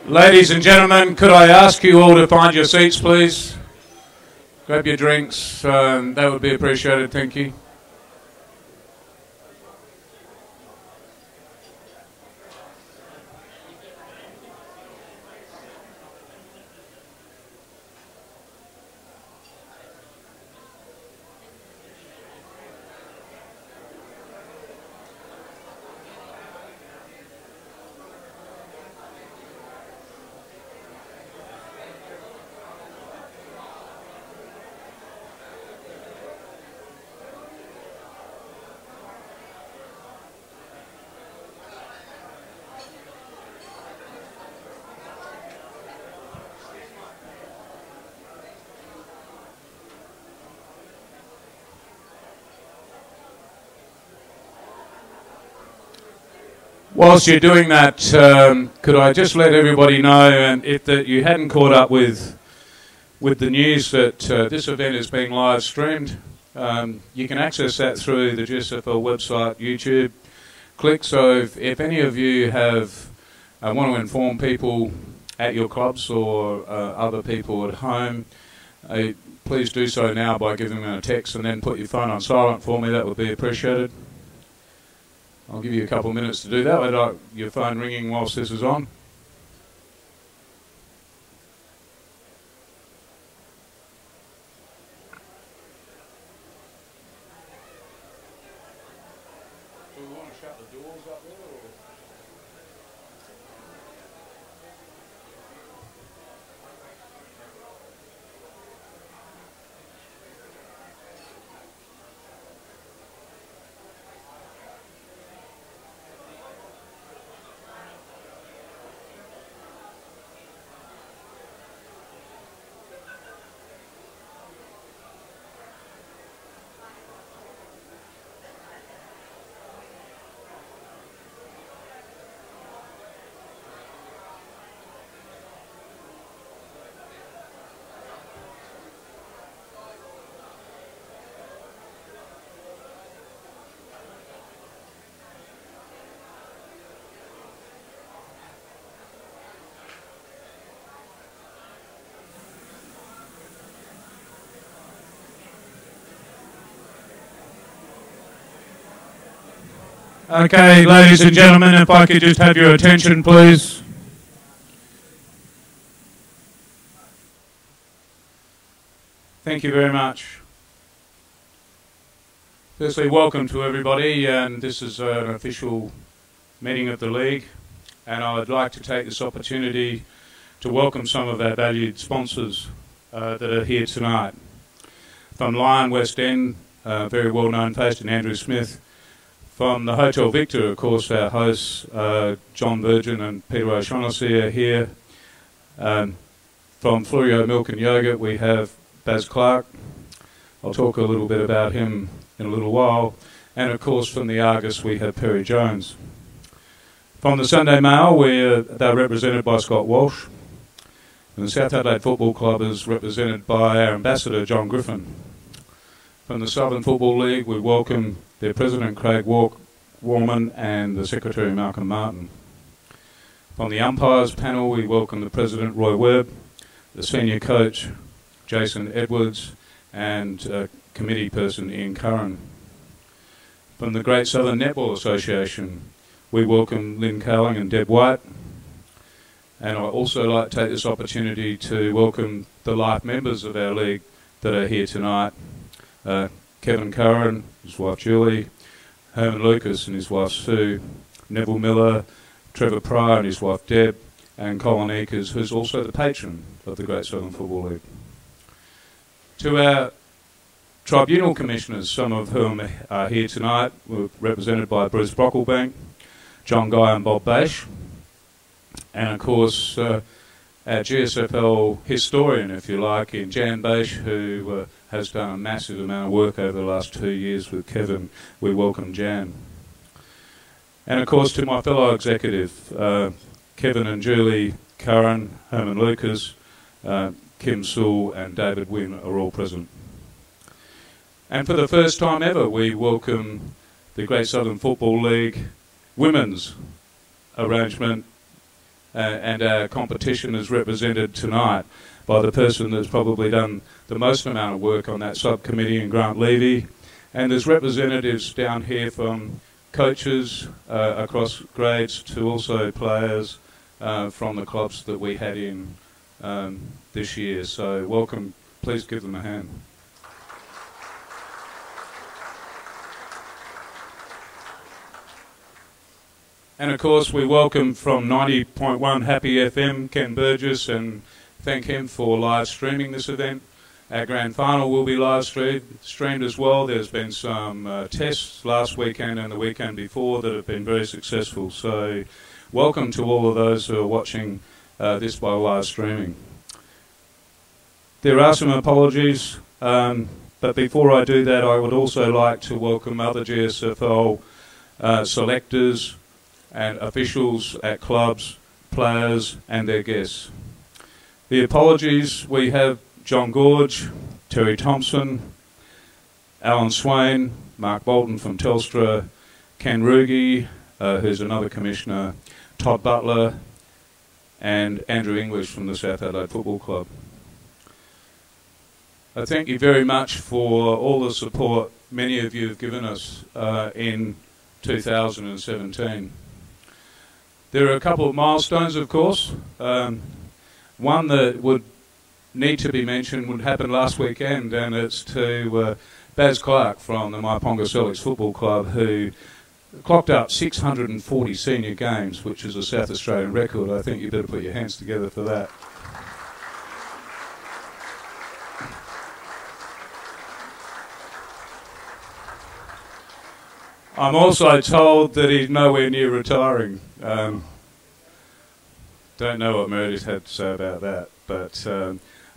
Ladies and gentlemen, could I ask you all to find your seats, please? Grab your drinks, that would be appreciated, thank you. Whilst you're doing that, could I just let everybody know, and if that you hadn't caught up with the news that this event is being live streamed, you can access that through the GSFL website, YouTube. Click. So if any of you have want to inform people at your clubs or other people at home, please do so now by giving them a text, and then put your phone on silent for me. That would be appreciated. I'll give you a couple of minutes to do that without your phone ringing whilst this is on. Do we want to shut the doors up there, or? Okay, ladies and gentlemen, if I could just have your attention, please. Thank you very much. Firstly, welcome to everybody, and this is an official meeting of the League, and I would like to take this opportunity to welcome some of our valued sponsors that are here tonight. From Lion West End, very well-known face in Andrew Smith. From the Hotel Victor, of course, our hosts, John Virgin and Peter O'Shaughnessy are here. From Florio Milk and Yogurt, we have Baz Clark. I'll talk a little bit about him in a little while. And, of course, from the Argus, we have Perry Jones. From the Sunday Mail, they're represented by Scott Walsh. And the South Adelaide Football Club is represented by our ambassador, John Griffin. From the Southern Football League, we welcome their President, Craig Warman, and the Secretary, Malcolm Martin. From the umpires panel, we welcome the President, Roy Webb, the Senior Coach, Jason Edwards, and Committee Person, Ian Curran. From the Great Southern Netball Association, we welcome Lynn Cowling and Deb White. And I'd also like to take this opportunity to welcome the life members of our league that are here tonight. Kevin Curran, his wife Julie, Herman Lucas and his wife Sue, Neville Miller, Trevor Pryor and his wife Deb, and Colin Eakers, who's also the patron of the Great Southern Football League. To our tribunal commissioners, some of whom are here tonight, we're represented by Bruce Brocklebank, John Guy and Bob Bash, and of course our GSFL historian, if you like, in Jan Bash, who has done a massive amount of work over the last 2 years with Kevin. We welcome Jan. And of course to my fellow executive, Kevin and Julie Curran, Herman Lucas, Kim Sewell and David Wynn are all present. And for the first time ever, we welcome the Great Southern Football League women's arrangement and our competition is represented tonight by the person that's probably done the most amount of work on that subcommittee in Grant Levy. And there's representatives down here from coaches across grades to also players from the clubs that we had in this year. So welcome, please give them a hand. And of course we welcome from 90.1 Happy FM, Ken Burgess, and thank him for live streaming this event. Our grand final will be live streamed as well. There's been some tests last weekend and the weekend before that have been very successful. So welcome to all of those who are watching this by live streaming. There are some apologies, but before I do that, I would also like to welcome other GSFL selectors and officials at clubs, players and their guests. The apologies, we have John Gorge, Terry Thompson, Alan Swain, Mark Bolton from Telstra, Ken Ruge, who's another commissioner, Todd Butler and Andrew English from the South Adelaide Football Club. I thank you very much for all the support many of you have given us in 2017. There are a couple of milestones, of course. One that would need to be mentioned would happen last weekend, and it's to Baz Clark from the Myponga Sellicks Football Club, who clocked up 640 senior games, which is a South Australian record. I think you better put your hands together for that. I'm also told that he's nowhere near retiring. Don't know what Meredith had to say about that, but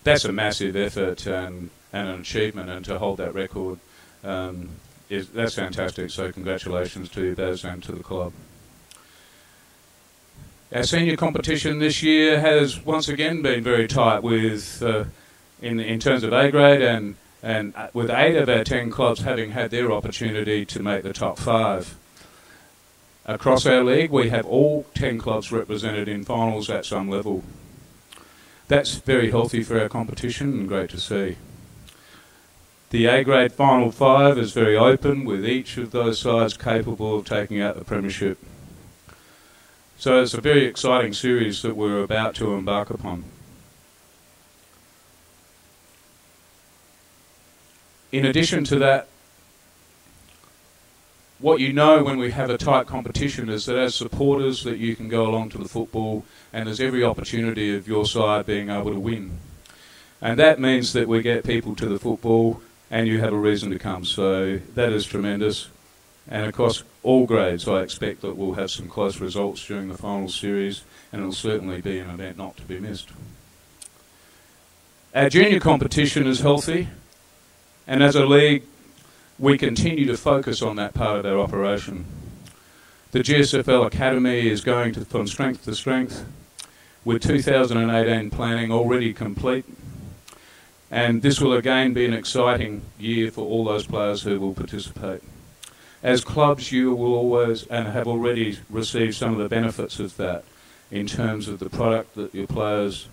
that's a massive effort and an achievement, and to hold that record, that's fantastic. So congratulations to you, Baz, and to the club. Our senior competition this year has once again been very tight with, in terms of A grade, and with 8 of our 10 clubs having had their opportunity to make the top 5. Across our league, we have all 10 clubs represented in finals at some level. That's very healthy for our competition and great to see. The A-grade final 5 is very open, with each of those sides capable of taking out the premiership. So it's a very exciting series that we're about to embark upon. In addition to that, what you know when we have a tight competition is that as supporters that you can go along to the football and there's every opportunity of your side being able to win. And that means that we get people to the football and you have a reason to come. So that is tremendous. And across all grades I expect that we'll have some close results during the final series, and it'll certainly be an event not to be missed. Our junior competition is healthy, and as a league we continue to focus on that part of our operation. The GSFL Academy is going from strength to strength, with 2018 planning already complete, and this will again be an exciting year for all those players who will participate. As clubs, you will always and have already received some of the benefits of that in terms of the product that your players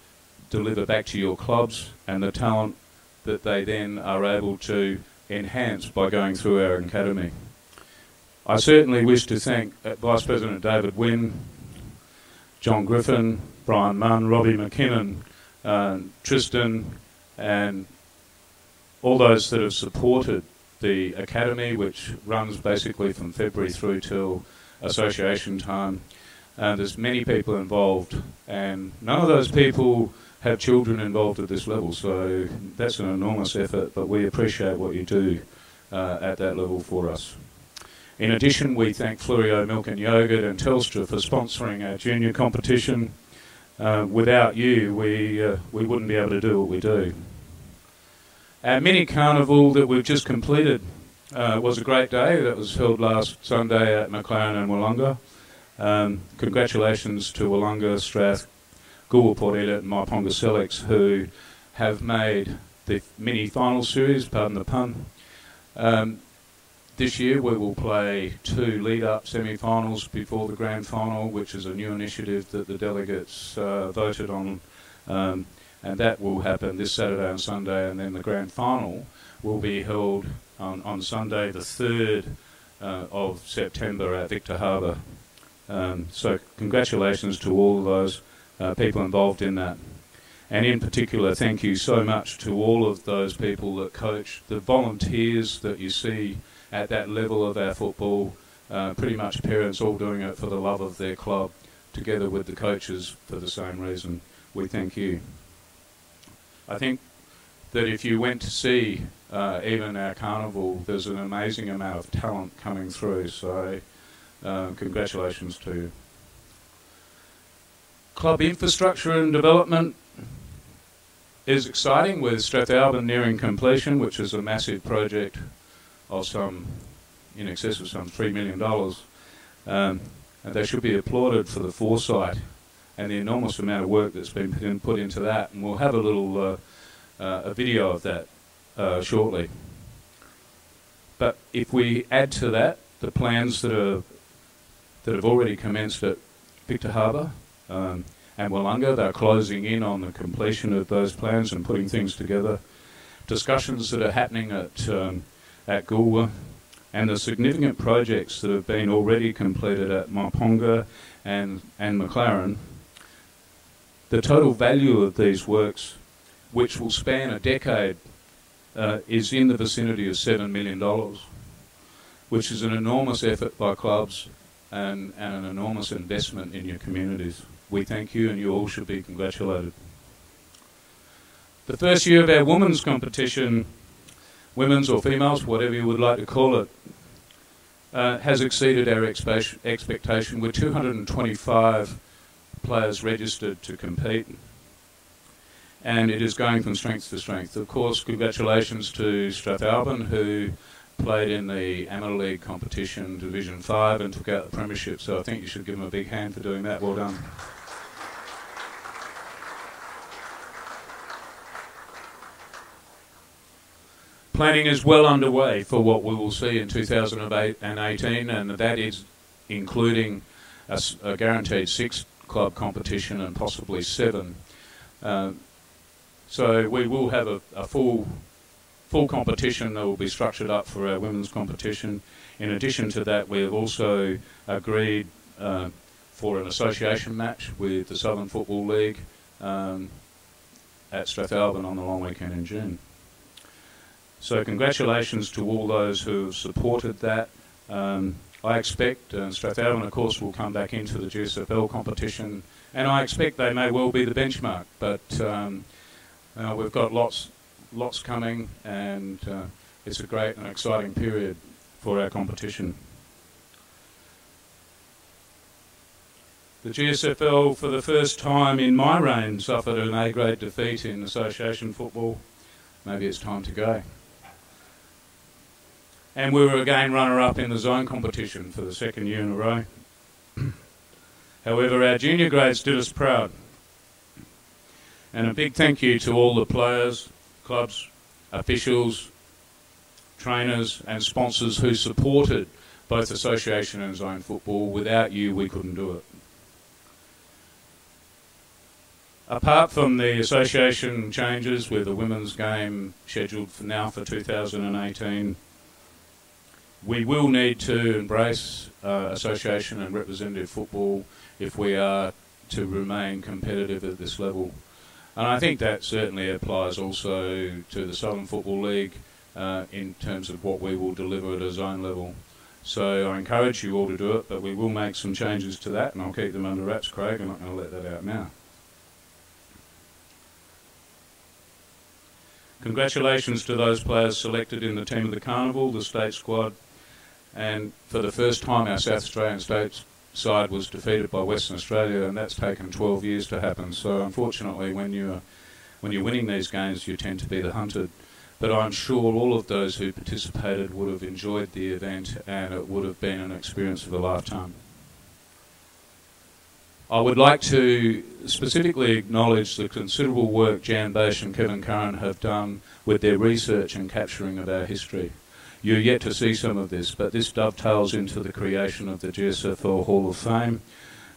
deliver back to your clubs and the talent that they then are able to enhance by going through our academy. I certainly wish to thank Vice President David Wynne, John Griffin, Brian Munn, Robbie McKinnon, Tristan, and all those that have supported the academy, which runs basically from February through till association time. There's many people involved, and none of those people have children involved at this level, so that's an enormous effort, but we appreciate what you do at that level for us. In addition, we thank Flurio Milk and Yogurt and Telstra for sponsoring our junior competition. Without you, we wouldn't be able to do what we do. Our mini carnival that we've just completed was a great day. That was held last Sunday at McLaren and Wollonga. Congratulations to Wollonga, Strath, Goolwa Port Edith and Myponga Sellicks, who have made the mini final series, pardon the pun. This year we will play 2 lead-up semi-finals before the grand final, which is a new initiative that the delegates voted on, and that will happen this Saturday and Sunday, and then the grand final will be held on Sunday the 3rd of September at Victor Harbour. So congratulations to all those people involved in that. And in particular, thank you so much to all of those people that coach, the volunteers that you see at that level of our football, pretty much parents all doing it for the love of their club, together with the coaches for the same reason. We thank you. I think that if you went to see even our carnival, there's an amazing amount of talent coming through, so congratulations to you. Club infrastructure and development is exciting, with Strathalbyn nearing completion, which is a massive project of in excess of some $3 million. And they should be applauded for the foresight and the enormous amount of work that's been put into that. And we'll have a little a video of that shortly. But if we add to that the plans that have already commenced at Victor Harbour and Wollonga, they're closing in on the completion of those plans and putting things together. Discussions that are happening at Goolwa, and the significant projects that have been already completed at Mauponga and McLaren. The total value of these works, which will span a decade, is in the vicinity of $7 million, which is an enormous effort by clubs and an enormous investment in your communities. We thank you, and you all should be congratulated. The first year of our women's competition, women's or females, whatever you would like to call it, has exceeded our expectation, with 225 players registered to compete. And it is going from strength to strength. Of course, congratulations to Strathalbyn, who played in the Amateur League competition, Division 5, and took out the premiership. So I think you should give them a big hand for doing that. Well done. Planning is well underway for what we will see in 2018, and that is including a guaranteed 6-club competition and possibly 7. So we will have a full competition that will be structured up for our women's competition. In addition to that, we have also agreed for an association match with the Southern Football League at Strathalbyn on the long weekend in June. So congratulations to all those who have supported that. I expect Strathalbyn, of course, will come back into the GSFL competition, and I expect they may well be the benchmark, but we've got lots coming, and it's a great and exciting period for our competition. The GSFL, for the first time in my reign, suffered an A-grade defeat in association football. Maybe it's time to go. And we were again runner-up in the zone competition for the 2nd year in a row. However, our junior grades did us proud. And a big thank you to all the players, clubs, officials, trainers and sponsors who supported both association and zone football. Without you, we couldn't do it. Apart from the association changes with the women's game scheduled for now for 2018, we will need to embrace association and representative football if we are to remain competitive at this level. And I think that certainly applies also to the Southern Football League in terms of what we will deliver at a zone level. So I encourage you all to do it, but we will make some changes to that, and I'll keep them under wraps, Craig. I'm not going to let that out now. Congratulations to those players selected in the team of the Carnival, the state squad. And for the first time, our South Australian state side was defeated by Western Australia, and that's taken 12 years to happen. So unfortunately, when you're winning these games, you tend to be the hunted. But I'm sure all of those who participated would have enjoyed the event, and it would have been an experience of a lifetime. I would like to specifically acknowledge the considerable work Jan Bache and Kevin Curran have done with their research and capturing of our history. You're yet to see some of this, but this dovetails into the creation of the GSFL Hall of Fame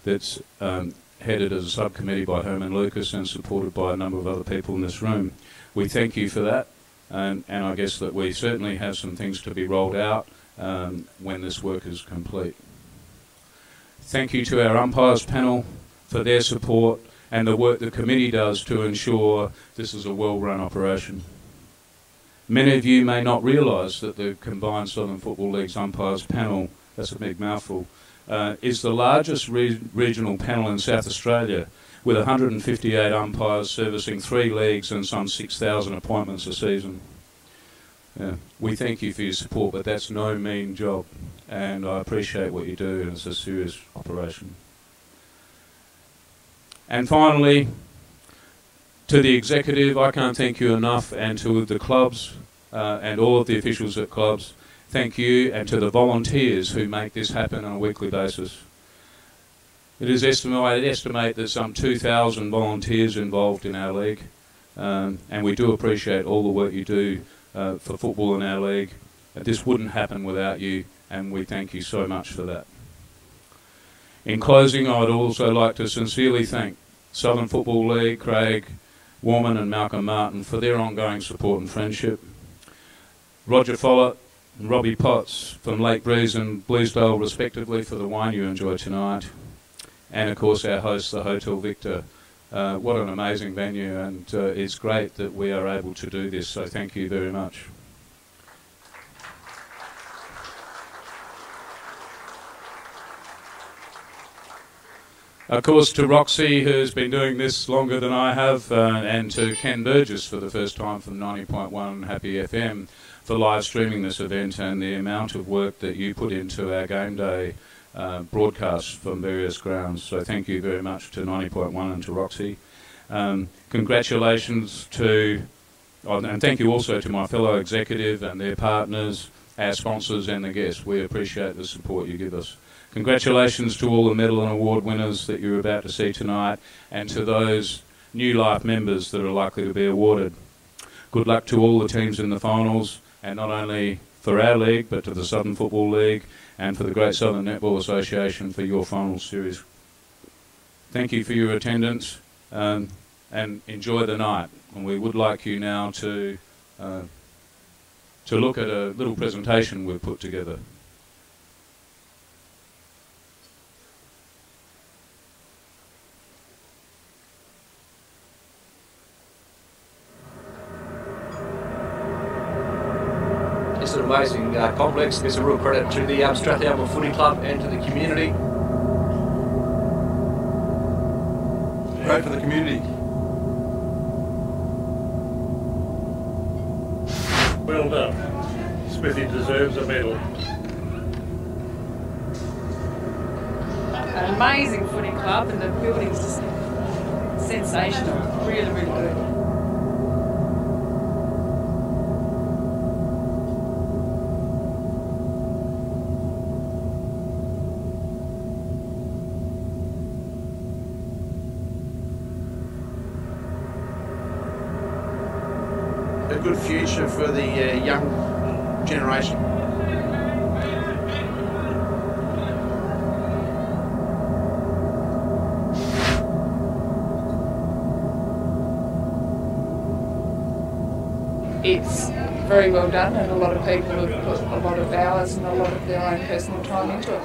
that's headed as a subcommittee by Herman Lucas and supported by a number of other people in this room. We thank you for that, and I guess that we certainly have some things to be rolled out when this work is complete. Thank you to our umpires panel for their support and the work the committee does to ensure this is a well-run operation. Many of you may not realise that the Combined Southern Football League's umpires panel, that's a big mouthful, is the largest regional panel in South Australia, with 158 umpires servicing 3 leagues and some 6,000 appointments a season. We thank you for your support, but that's no mean job, and I appreciate what you do, and it's a serious operation. And finally, to the executive, I can't thank you enough, and to the clubs and all of the officials at clubs, thank you, and to the volunteers who make this happen on a weekly basis. It is estimate there's some 2,000 volunteers involved in our league, and we do appreciate all the work you do for football in our league. This wouldn't happen without you, and we thank you so much for that. In closing, I'd also like to sincerely thank Southern Football League, Craig Warman and Malcolm Martin for their ongoing support and friendship. Roger Follett and Robbie Potts from Lake Breeze and Bluesdale respectively for the wine you enjoy tonight. And of course our host, the Hotel Victor. What an amazing venue, and it's great that we are able to do this, so thank you very much. Of course, to Roxy, who's been doing this longer than I have, and to Ken Burgess for the first time from 90.1 Happy FM for live streaming this event, and the amount of work that you put into our game day broadcasts from various grounds. So thank you very much to 90.1 and to Roxy. Congratulations to, and thank you also to my fellow executive and their partners, our sponsors and the guests. We appreciate the support you give us. Congratulations to all the medal and award winners that you're about to see tonight, and to those New Life members that are likely to be awarded. Good luck to all the teams in the finals, and not only for our league, but to the Southern Football League and for the Great Southern Netball Association for your final series. Thank you for your attendance, and enjoy the night. And we would like you now to look at a little presentation we've put together. It's an amazing complex. It's a real credit to the Strathalbyn Footy Club and to the community. Great for the community. Well done. Smithy deserves a medal. An amazing footy club, and the building's just sensational. Really, really good. A good future for the young generation. It's very well done, and a lot of people have put a lot of hours and a lot of their own personal time into it.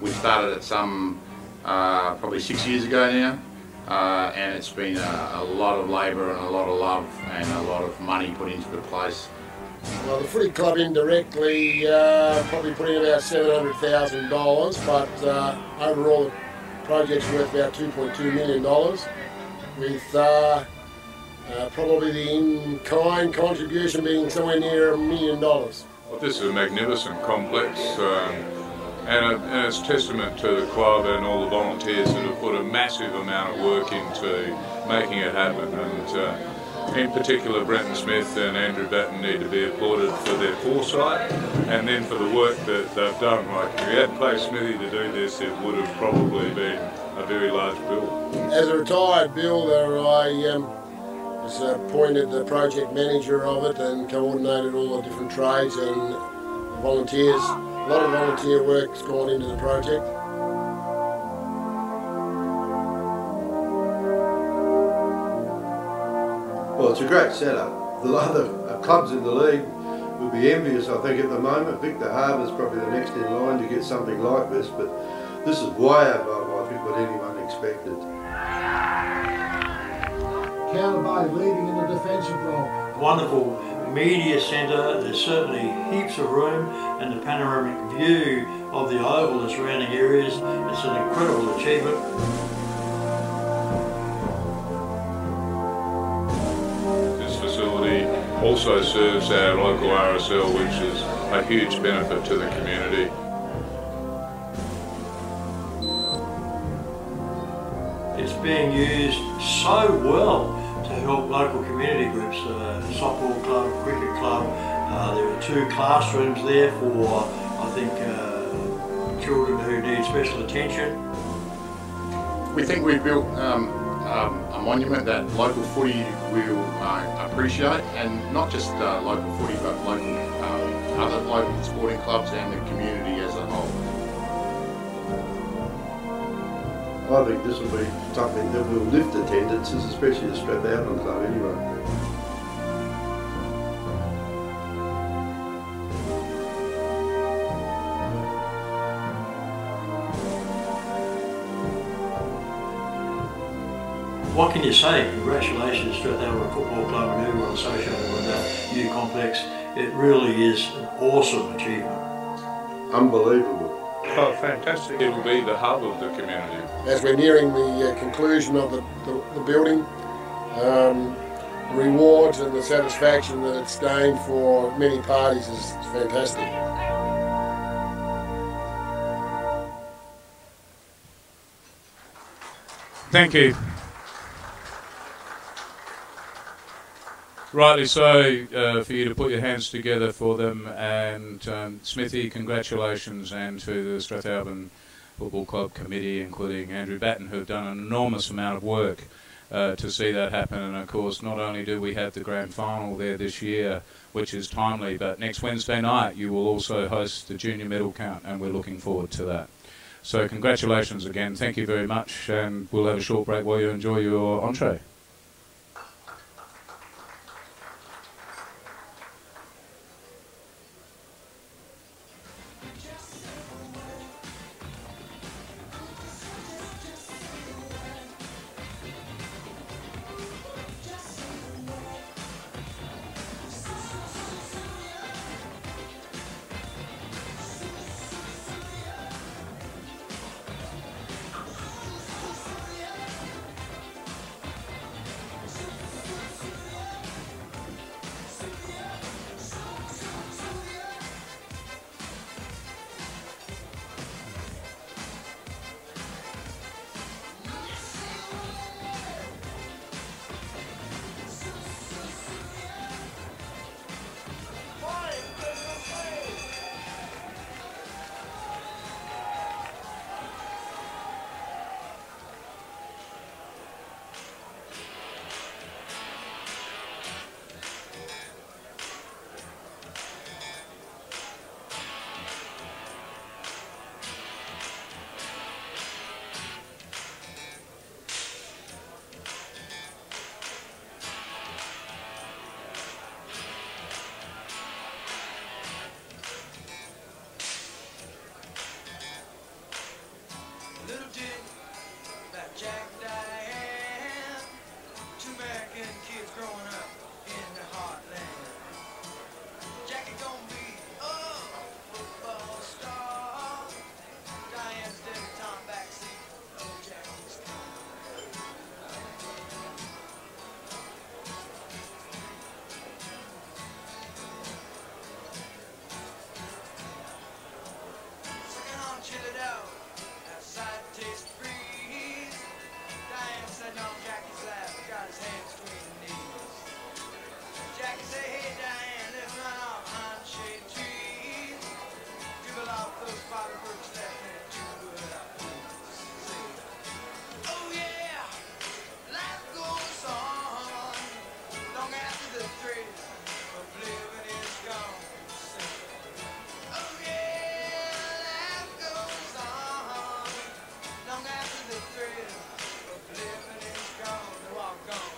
We started it some probably 6 years ago now, and it's been a lot of labour and a lot of love and a lot of money put into the place. Well, the footy club indirectly probably put in about $700,000, but overall the project's worth about $2.2 million, with probably the in-kind contribution being somewhere near $1 million. Well, Well, this is a magnificent complex, and it's testament to the club and all the volunteers that have put a massive amount of work into making it happen. And in particular, Brenton Smith and Andrew Batten need to be applauded for their foresight, and then for the work that they've done. Like, if we hadn't paid Smithy to do this, it would have probably been a very large bill. As a retired builder, I was appointed the project manager of it and coordinated all the different trades and volunteers. A lot of volunteer work's gone into the project. Well, it's a great setup. The other clubs in the league would be envious, I think, at the moment. Victor Harbour's probably the next in line to get something like this, but this is way above, I think, what anyone expected. Counter Bay leading in the defensive role. Wonderful media centre, there's certainly heaps of room, and the panoramic view of the oval and surrounding areas, it's an incredible achievement. This facility also serves our local RSL, which is a huge benefit to the community. It's being used so well to help local community groups, softball club, cricket club. There are 2 classrooms there for, I think, children who need special attention. We think we've built a monument that local footy will appreciate, and not just local footy, but local, other local sporting clubs and the community as a whole. I think this will be something that will lift attendances, especially the Strathalbyn Club anyway. What can you say? Congratulations to Strathalbyn Football Club and everyone associated with that new complex. It really is an awesome achievement. Unbelievable. Oh, fantastic. It will be the hub of the community. As we're nearing the conclusion of the building, the rewards and the satisfaction that it's gained for many parties is fantastic. Thank you. Rightly so, for you to put your hands together for them, and Smithy, congratulations, and to the Strathalbyn Football Club Committee, including Andrew Batten, who have done an enormous amount of work to see that happen. And of course, not only do we have the grand final there this year, which is timely, but next Wednesday night you will also host the junior medal count, and we're looking forward to that. So congratulations again, thank you very much, and we'll have a short break while you enjoy your entree. got his hands between his knees. Jackie say, hey Diane, let's run off behind the shade trees. Dribble off those bottle brooks left and too good up. Oh yeah, life goes on long after the thrill of living is gone. Oh yeah, life goes on long after the thrill of living is gone. Walk on.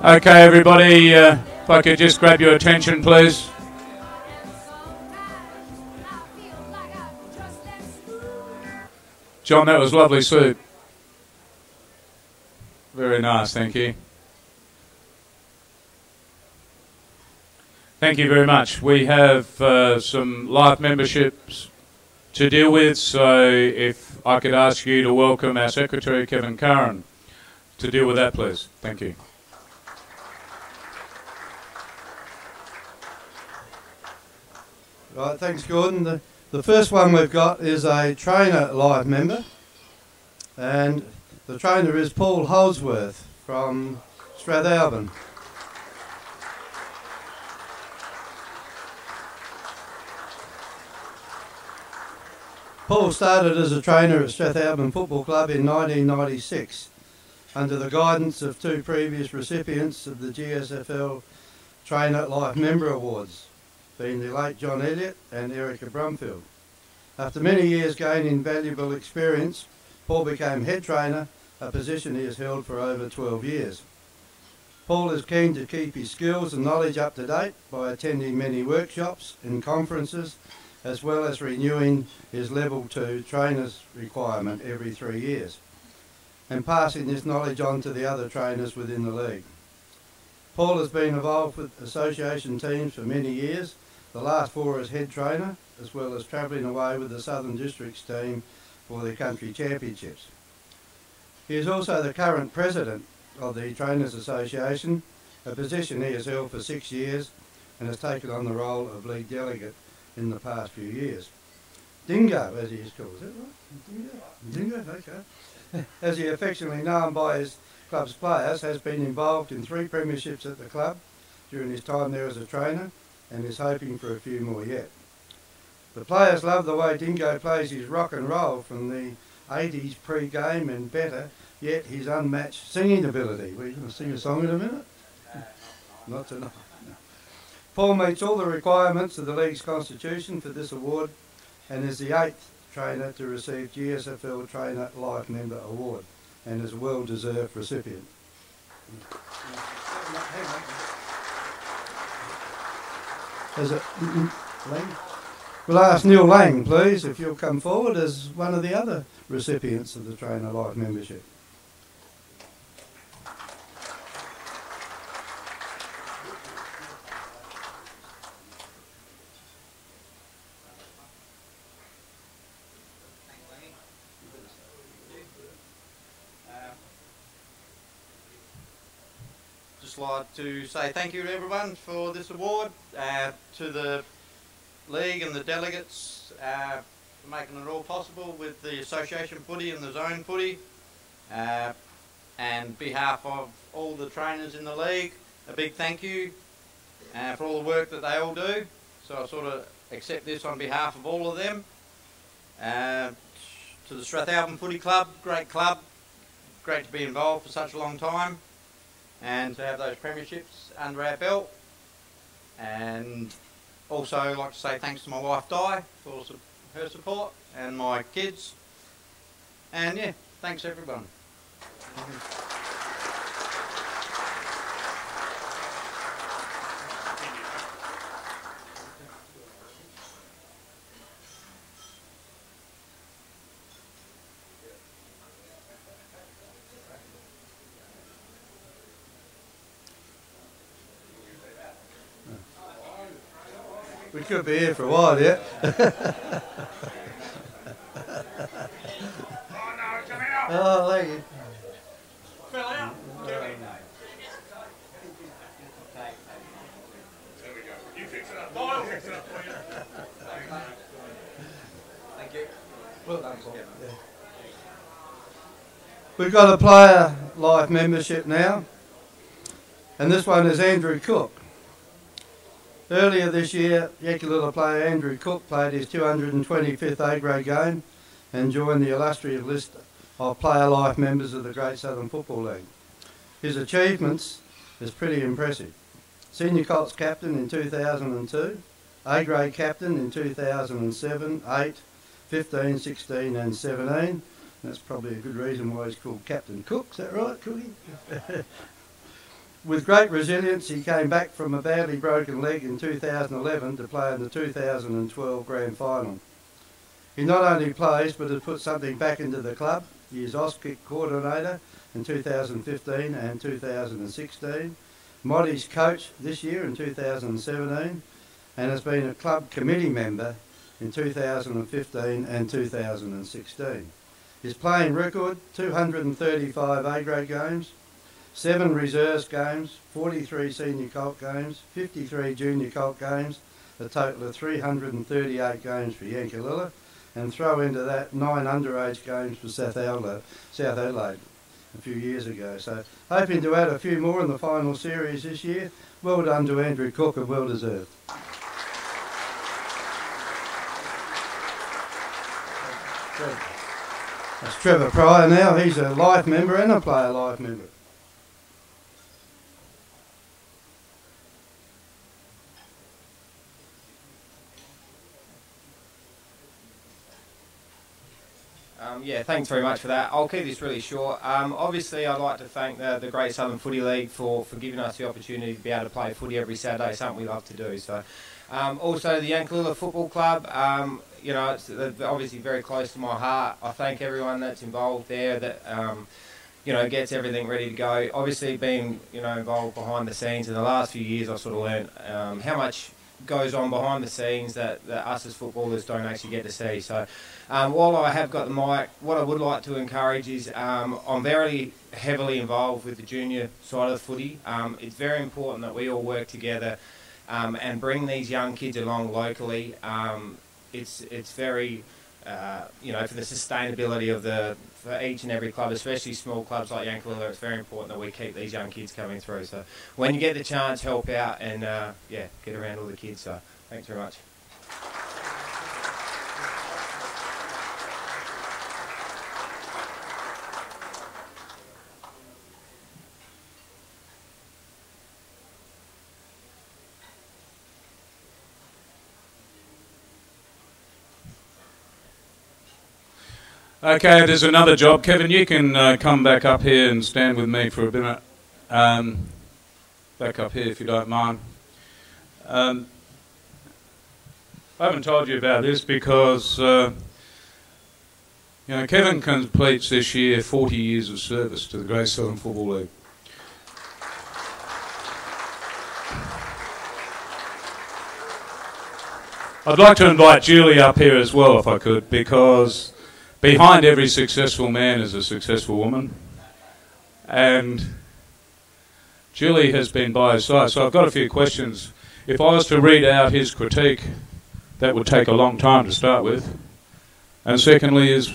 Okay, everybody, if I could just grab your attention, please. John, that was lovely soup. Very nice, thank you. Thank you very much. We have some live memberships to deal with, so if I could ask you to welcome our Secretary, Kevin Curran, to deal with that, please. Thank you. Right, thanks Gordon. The first one we've got is a trainer live member, and the trainer is Paul Holdsworth from Strathalbyn. Paul started as a trainer at Strathalbyn Football Club in 1996 under the guidance of two previous recipients of the GSFL Trainer Life Member Awards, being the late John Elliott and Erica Brumfield. After many years gaining valuable experience, Paul became head trainer, a position he has held for over 12 years. Paul is keen to keep his skills and knowledge up to date by attending many workshops and conferences, as well as renewing his level 2 trainer's requirement every 3 years, and passing this knowledge on to the other trainers within the league. Paul has been involved with association teams for many years, the last 4 as head trainer, as well as travelling away with the Southern Districts team for the country championships. He is also the current president of the Trainers Association, a position he has held for 6 years, and has taken on the role of league delegate in the past few years. Dingo, as he is called, is that right? Dingo? Dingo, okay. As he affectionately known by his club's players, has been involved in 3 premierships at the club during his time there as a trainer, and is hoping for a few more yet. The players love the way Dingo plays his rock and roll from the 80s pre-game and better, yet his unmatched singing ability. We're going to sing a song in a minute? Not tonight. No. Paul meets all the requirements of the league's constitution for this award, and is the 8th trainer to receive GSFL Trainer Life Member Award, and is a well-deserved recipient. We'll ask Neil Lang, please, if you'll come forward as one of the other recipients of the Trainer Life Membership. Just like to say thank you to everyone for this award, to the league and the delegates for making it all possible with the association footy and the zone footy, and behalf of all the trainers in the league, a big thank you for all the work that they all do. So I sort of accept this on behalf of all of them. To the Strathalbyn Footy Club, great to be involved for such a long time, and to have those premierships under our belt. And also I'd like to say thanks to my wife Di for her support, and my kids, and yeah, thanks everyone. We could be here for a while, yeah? Oh, thank you. Fell out. There we go. You fix it up. I'll fix it up for you. Thank you. Well done, Paul. Yeah. We've got a player life membership now, and this one is Andrew Cook. Earlier this year, Yakalula player Andrew Cook played his 225th A-grade game and joined the illustrious list of player life members of the Great Southern Football League. His achievements is pretty impressive. Senior Colts captain in 2002, A-grade captain in 2007, 8, 15, 16 and 17. That's probably a good reason why he's called Captain Cook, is that right, Cookie? With great resilience, he came back from a badly broken leg in 2011 to play in the 2012 Grand Final. He not only plays, but has put something back into the club. He is OSCIC coordinator in 2015 and 2016, Moddy's coach this year in 2017, and has been a club committee member in 2015 and 2016. His playing record, 235 A-grade games, 7 reserves games, 43 senior colt games, 53 junior colt games, a total of 338 games for Yankalilla, and throw into that 9 underage games for South Adelaide a few years ago. So hoping to add a few more in the final series this year. Well done to Andrew Cook and well deserved. That's Trevor Pryor now. He's a life member and a player life member. Yeah, thanks very much for that. I'll keep this really short. Obviously, I'd like to thank the Great Southern Footy League for giving us the opportunity to be able to play footy every Saturday, something we love to do. So, also the Yankalilla Football Club, you know, it's obviously very close to my heart. I thank everyone that's involved there that, you know, gets everything ready to go. Obviously, being, you know, involved behind the scenes in the last few years, I've sort of learned how much goes on behind the scenes that us as footballers don't actually get to see. So while I have got the mic, what I would like to encourage is I'm very heavily involved with the junior side of footy. It's very important that we all work together and bring these young kids along locally. It's very, you know, for the sustainability of for each and every club, especially small clubs like Yankalilla, it's very important that we keep these young kids coming through. So when you get the chance, help out and, yeah, get around all the kids. So thanks very much. Okay, there's another job. Kevin, you can come back up here and stand with me for a minute. Back up here if you don't mind. I haven't told you about this because, you know, Kevin completes this year 40 years of service to the Great Southern Football League. I'd like to invite Julie up here as well if I could, because behind every successful man is a successful woman, and Julie has been by his side. So I've got a few questions. If I was to read out his critique, that would take a long time to start with. And secondly is,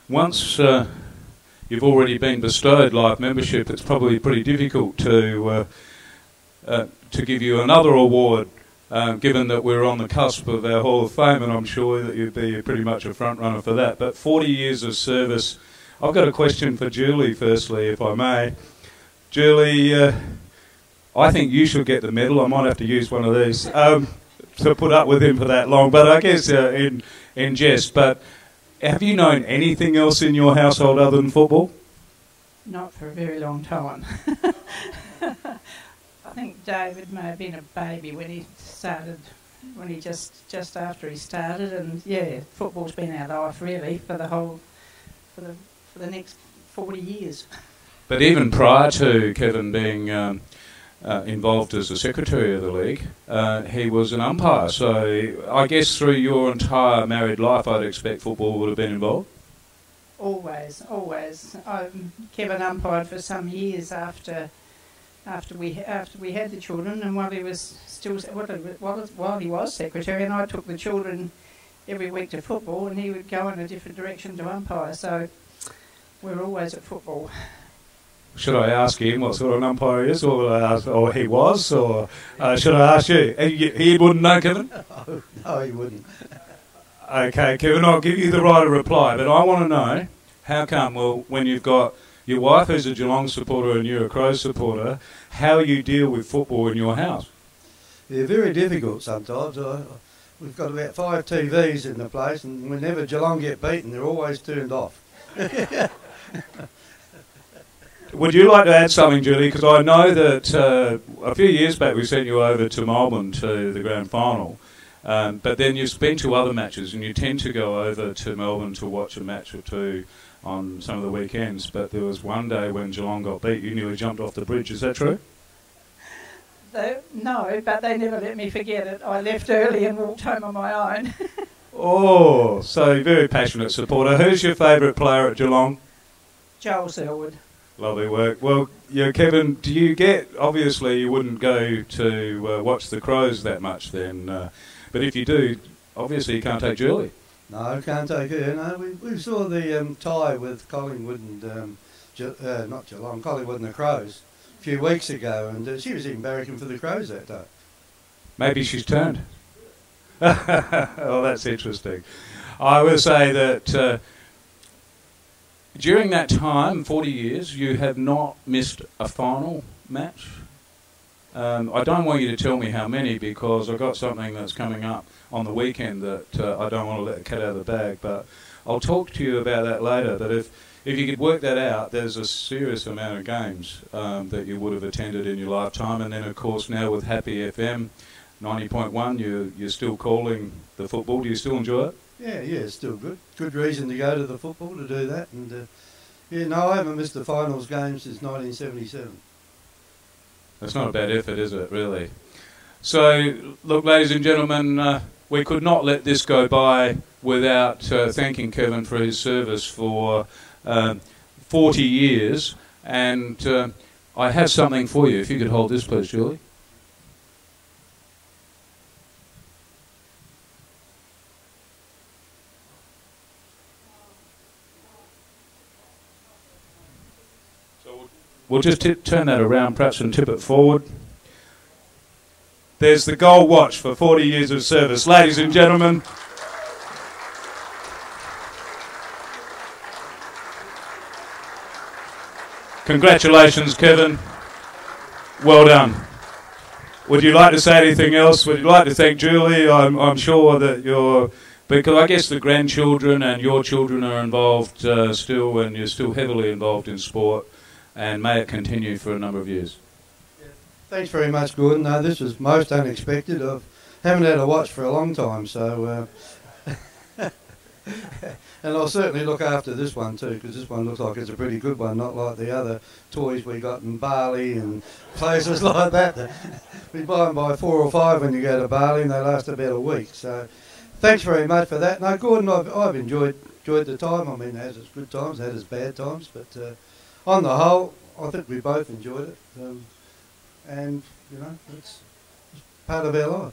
once you've already been bestowed life membership, it's probably pretty difficult to give you another award, given that we're on the cusp of our Hall of Fame, and I'm sure that you'd be pretty much a front runner for that. But 40 years of service. I've got a question for Julie firstly, if I may. Julie, I think you should get the medal. I might have to use one of these to put up with him for that long, but I guess in jest. But have you known anything else in your household other than football? Not for a very long time. I think David may have been a baby when he started, when he just after he started, and yeah, football's been our life really for the next 40 years. But even prior to Kevin being involved as the secretary of the league, he was an umpire. So I guess through your entire married life, I'd expect football would have been involved. Always. Kevin umpired for some years after we had the children, and while he was secretary, and I took the children every week to football, and he would go in a different direction to umpire. So we're always at football. Should I ask him what sort of an umpire he is, or he was, or should I ask you? He wouldn't know, Kevin? No, he wouldn't. Okay, Kevin, I'll give you the right of reply, but I want to know, how come, well, when you've got your wife who's a Geelong supporter and you're a Crows supporter, how you deal with football in your house? Yeah, very difficult sometimes. We've got about 5 TVs in the place, and whenever Geelong get beaten, they're always turned off. Would you like to add something, Julie? Because I know that a few years back we sent you over to Melbourne to the grand final, but then you've been to other matches and you tend to go over to Melbourne to watch a match or two on some of the weekends. But there was one day when Geelong got beat, you nearly jumped off the bridge. Is that true? No, but they never let me forget it. I left early and walked home on my own. Oh, so very passionate supporter. Who's your favourite player at Geelong? Joel Selwood. Lovely work. Well, yeah, Kevin, do you get, obviously you wouldn't go to watch the Crows that much then, but if you do, obviously you can't take Julie. No, can't take her. No, we saw the tie with Collingwood and, not Geelong, Collingwood and the Crows a few weeks ago, and she was even barracking for the Crows that day. Maybe she's turned. Oh, that's interesting. I will say that during that time, 40 years, you have not missed a final match. I don't want you to tell me how many because I've got something that's coming up on the weekend that I don't want to let the cat out of the bag, but I'll talk to you about that later. But if you could work that out, there's a serious amount of games that you would have attended in your lifetime. And then, of course, now with Happy FM 90.1, you're still calling the football. Do you still enjoy it? Yeah, it's still good. Good reason to go to the football to do that. And I haven't missed the finals game since 1977. That's not a bad effort, is it, really? So, look, ladies and gentlemen, we could not let this go by without thanking Kevin for his service for 40 years. And I have something for you. If you could hold this, please, Julie. We'll just turn that around perhaps and tip it forward. There's the gold watch for 40 years of service. Ladies and gentlemen, congratulations, Kevin. Well done. Would you like to say anything else? Would you like to thank Julie? I'm sure that you're... Because I guess the grandchildren and your children are involved still, and you're still heavily involved in sport. And may it continue for a number of years. Thanks very much, Gordon. No, this was most unexpected. I haven't had a watch for a long time, so... and I'll certainly look after this one too, because this one looks like it's a pretty good one, not like the other toys we got in Bali and places like that. We buy them by 4 or 5 when you go to Bali, and they last about a week. So thanks very much for that. No, Gordon, I've enjoyed the time. I mean, it has its good times, it has its bad times, but... on the whole, I think we both enjoyed it, and, it's part of our life.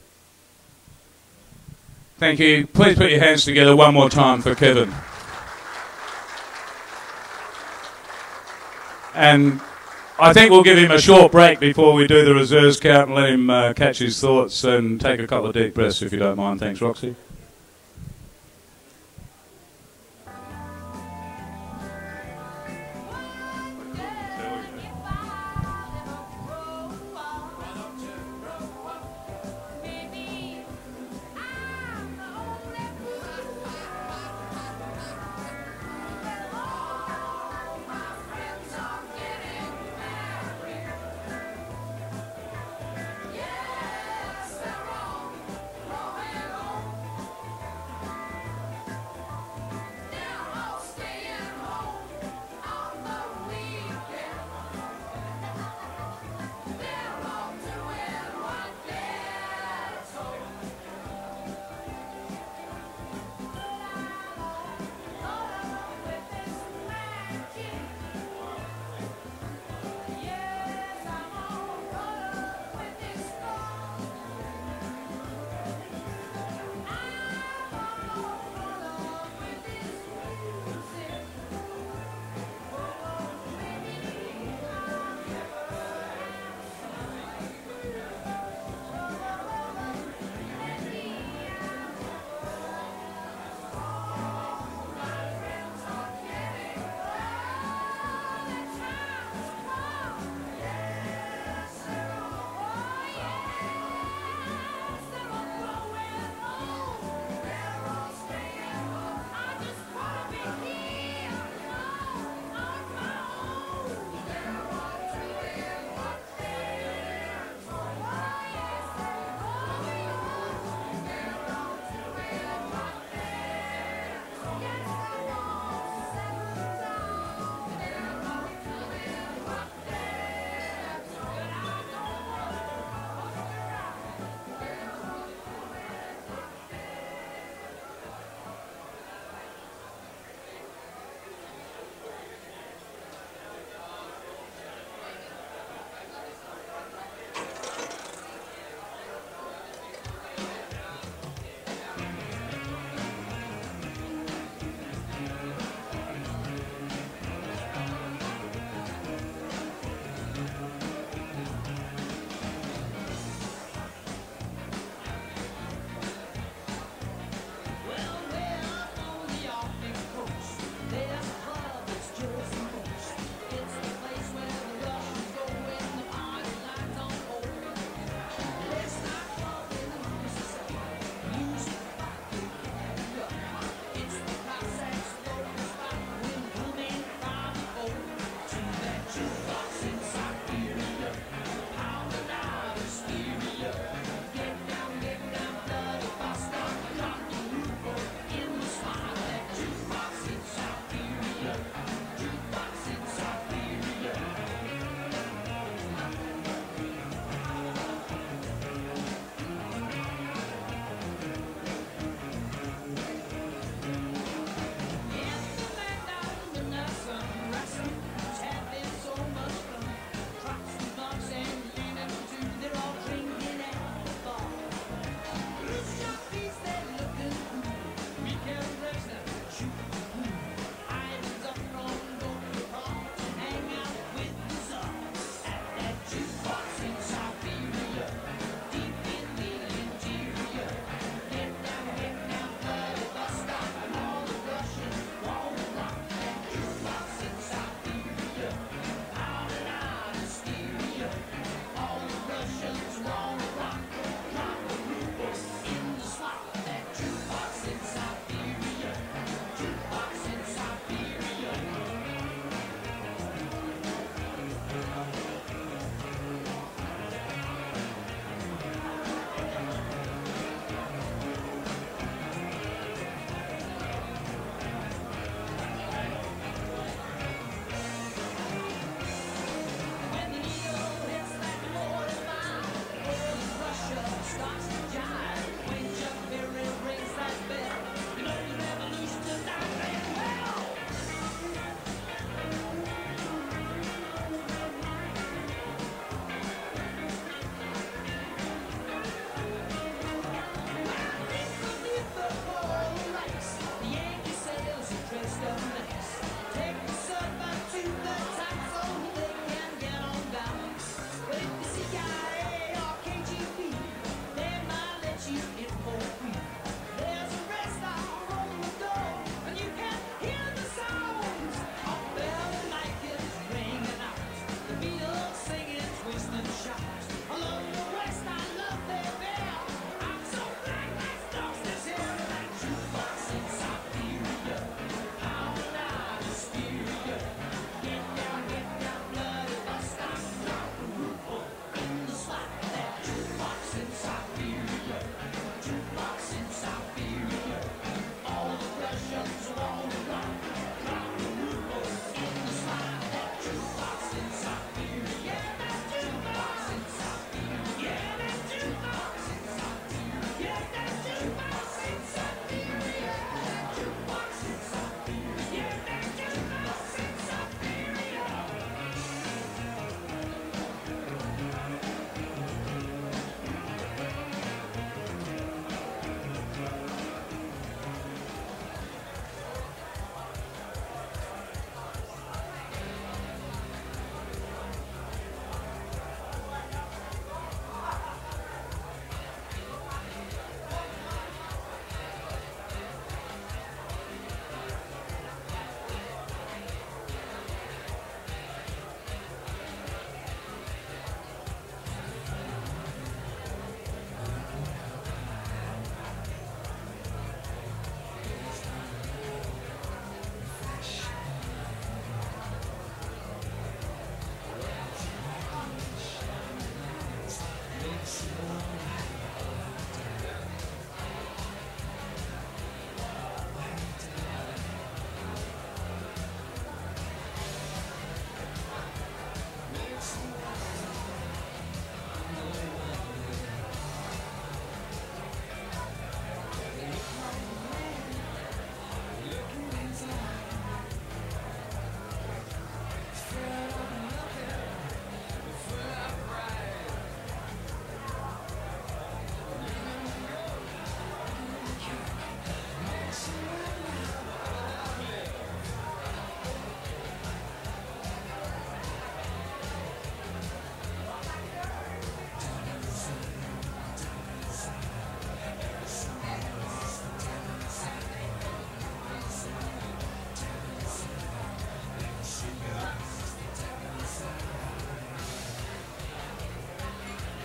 Thank you. Please put your hands together one more time for Kevin. And I think we'll give him a short break before we do the reserves count and let him catch his thoughts and take a couple of deep breaths, if you don't mind. Thanks, Roxy.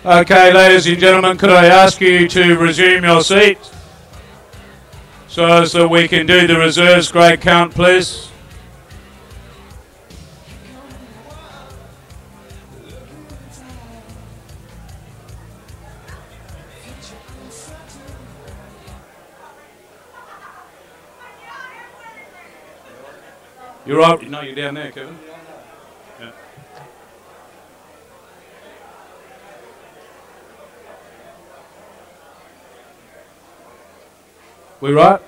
Okay, ladies and gentlemen, could I ask you to resume your seats so as that we can do the reserves grade count, please? You're right. No, you're down there, Kevin. Yeah. We right?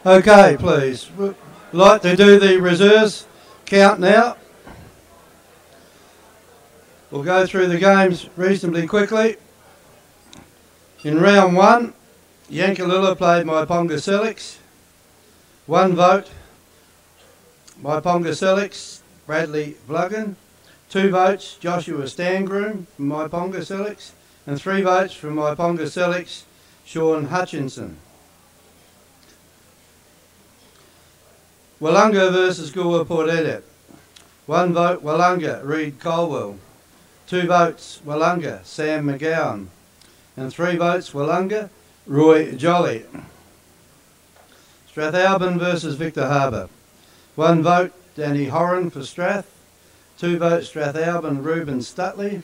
Okay, please. We'd like to do the reserves count now. We'll go through the games reasonably quickly. In round one, Yankalilla played Myponga Selix. 1 vote, Myponga Selix, Bradley Vluggan. 2 votes, Joshua Stangroom from Myponga Selix. And 3 votes from Myponga Selix, Sean Hutchinson. Willunga versus Goolwa Port Elliot. 1 vote, Willunga, Reed Colwell. 2 votes, Willunga, Sam McGowan. And 3 votes, Willunga, Roy Jolly. Strathalbyn versus Victor Harbour. 1 vote, Danny Horan for Strath. 2 votes, Strathalbyn, Reuben Stutley.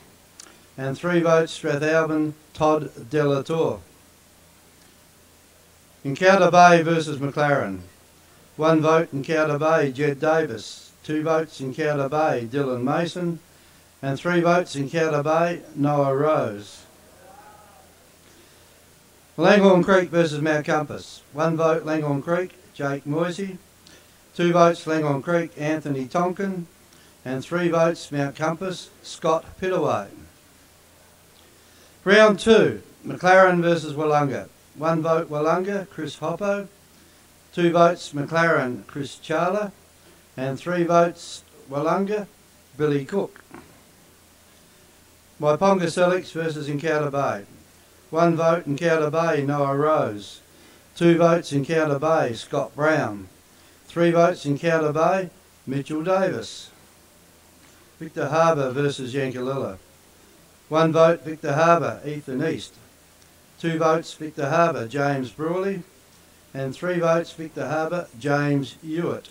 And 3 votes, Strathalbyn, Todd Delatour. Encounter Bay versus McLaren. 1 vote, Encounter Bay, Jed Davis. 2 votes, Encounter Bay, Dylan Mason. And 3 votes, Encounter Bay, Noah Rose. Langhorne Creek versus Mount Compass. 1 vote, Langhorne Creek, Jake Moisey. 2 votes, Langhorne Creek, Anthony Tonkin. And 3 votes, Mount Compass, Scott Pittaway. Round 2, McLaren versus Willunga. 1 vote, Willunga, Chris Hoppo. 2 votes, McLaren, Chris Charler. And 3 votes, Willunga, Billy Cook. Myponga Selix versus Encounter Bay. 1 vote, Encounter Bay, Noah Rose. 2 votes, Encounter Bay, Scott Brown. 3 votes, Encounter Bay, Mitchell Davis. Victor Harbour versus Yankalilla. 1 vote, Victor Harbour, Ethan East. 2 votes, Victor Harbour, James Brawley. And 3 votes, Victor Harbour, James Hewitt.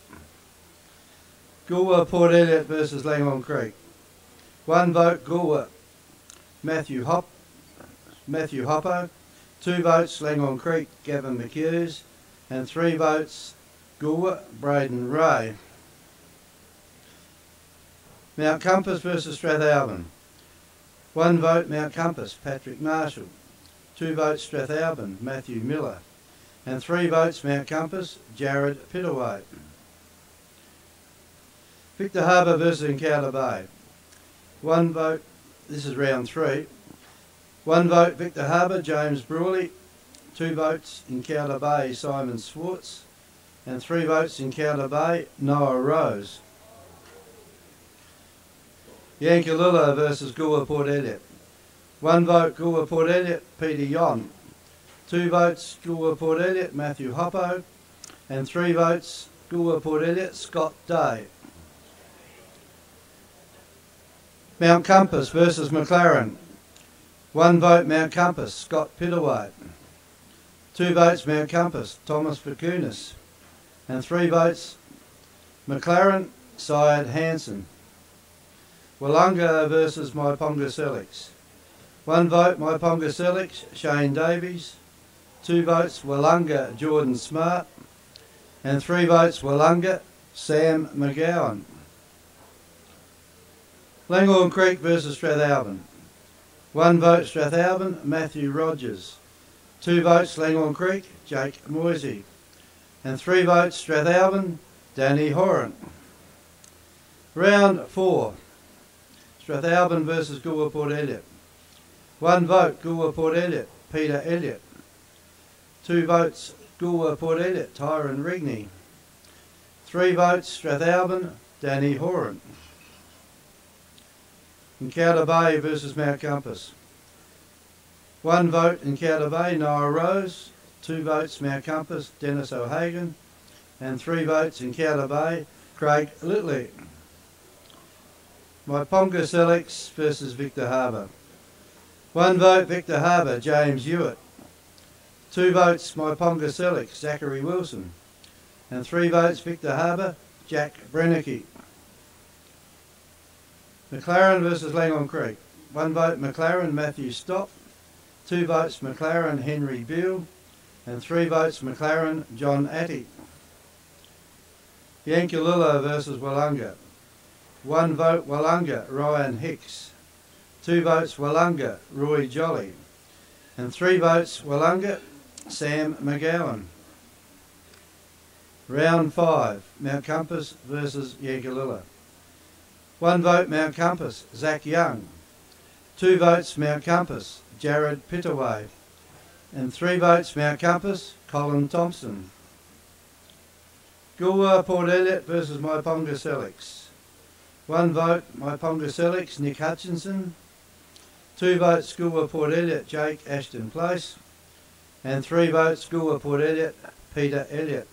Goolwa Port Elliot versus Langhorne Creek. 1 vote, Goolwa, Matthew Hoppo. 2 votes, Langhorne Creek, Gavin McHughes. And 3 votes, Goolwa, Braden Ray. Mount Compass versus Strathalbyn. 1 vote, Mount Compass, Patrick Marshall. 2 votes, Strathalbyn, Matthew Miller. And 3 votes, Mount Compass, Jared Pittaway. Victor Harbour versus Encounter Bay. 1 vote, this is round 3. 1 vote, Victor Harbour, James Brawley. 2 votes, Encounter Bay, Simon Swartz. And 3 votes, Encounter Bay, Noah Rose. Yankalilla versus Goolwa Port Elliot. 1 vote, Goolwa Port Elliot, Peter Yon. 2 votes, Goolwa Port Elliot, Matthew Hoppo. And 3 votes, Goolwa Port Elliot, Scott Day. Mount Compass versus McLaren. 1 vote, Mount Compass, Scott Pittaway. 2 votes, Mount Compass, Thomas Vakunas. And 3 votes, McLaren, Syed Hansen. Willunga versus Myponga Selix. 1 vote, Myponga Selix, Shane Davies. 2 votes, Willunga, Jordan Smart. And 3 votes, Willunga, Sam McGowan. Langhorne Creek versus Strathalbyn. 1 vote, Strathalbyn, Matthew Rogers. 2 votes, Langhorne Creek, Jake Moisey. And 3 votes, Strathalbyn, Danny Horan. Round 4, Strathalbyn versus Goolwa Port Elliot. 1 vote, Goolwa Port Elliot, Peter Elliott. 2 votes, Goolwa Port Elliot, Tyron Rigney. 3 votes, Strathalbyn, Danny Horan. Encounter Bay versus Mount Compass. 1 vote Encounter Bay, Noah Rose. 2 votes Mount Compass, Dennis O'Hagan. And 3 votes Encounter Bay, Craig Litley. Maiponga Selix versus Victor Harbour. 1 vote Victor Harbour, James Hewitt. 2 votes Maiponga Selix, Zachary Wilson. And 3 votes Victor Harbour, Jack Brennicky. McLaren versus Langhorne Creek. 1 vote McLaren, Matthew Stopp. 2 votes McLaren, Henry Beale. And 3 votes McLaren, John Atty. Yankalilla versus Willunga. 1 vote Willunga, Ryan Hicks. 2 votes Willunga, Roy Jolly. And 3 votes Willunga, Sam McGowan. Round 5, Mount Compass versus Yankalilla. 1 vote Mount Compass, Zach Young. 2 votes Mount Compass, Jared Pittaway. And 3 votes Mount Compass, Colin Thompson. Goolwa Port Elliot versus Maiponga Selix. 1 vote Maiponga Selix, Nick Hutchinson. 2 votes Goolwa Port Elliot, Jake Ashton Place. And 3 votes Goolwa Port Elliot, Peter Elliott.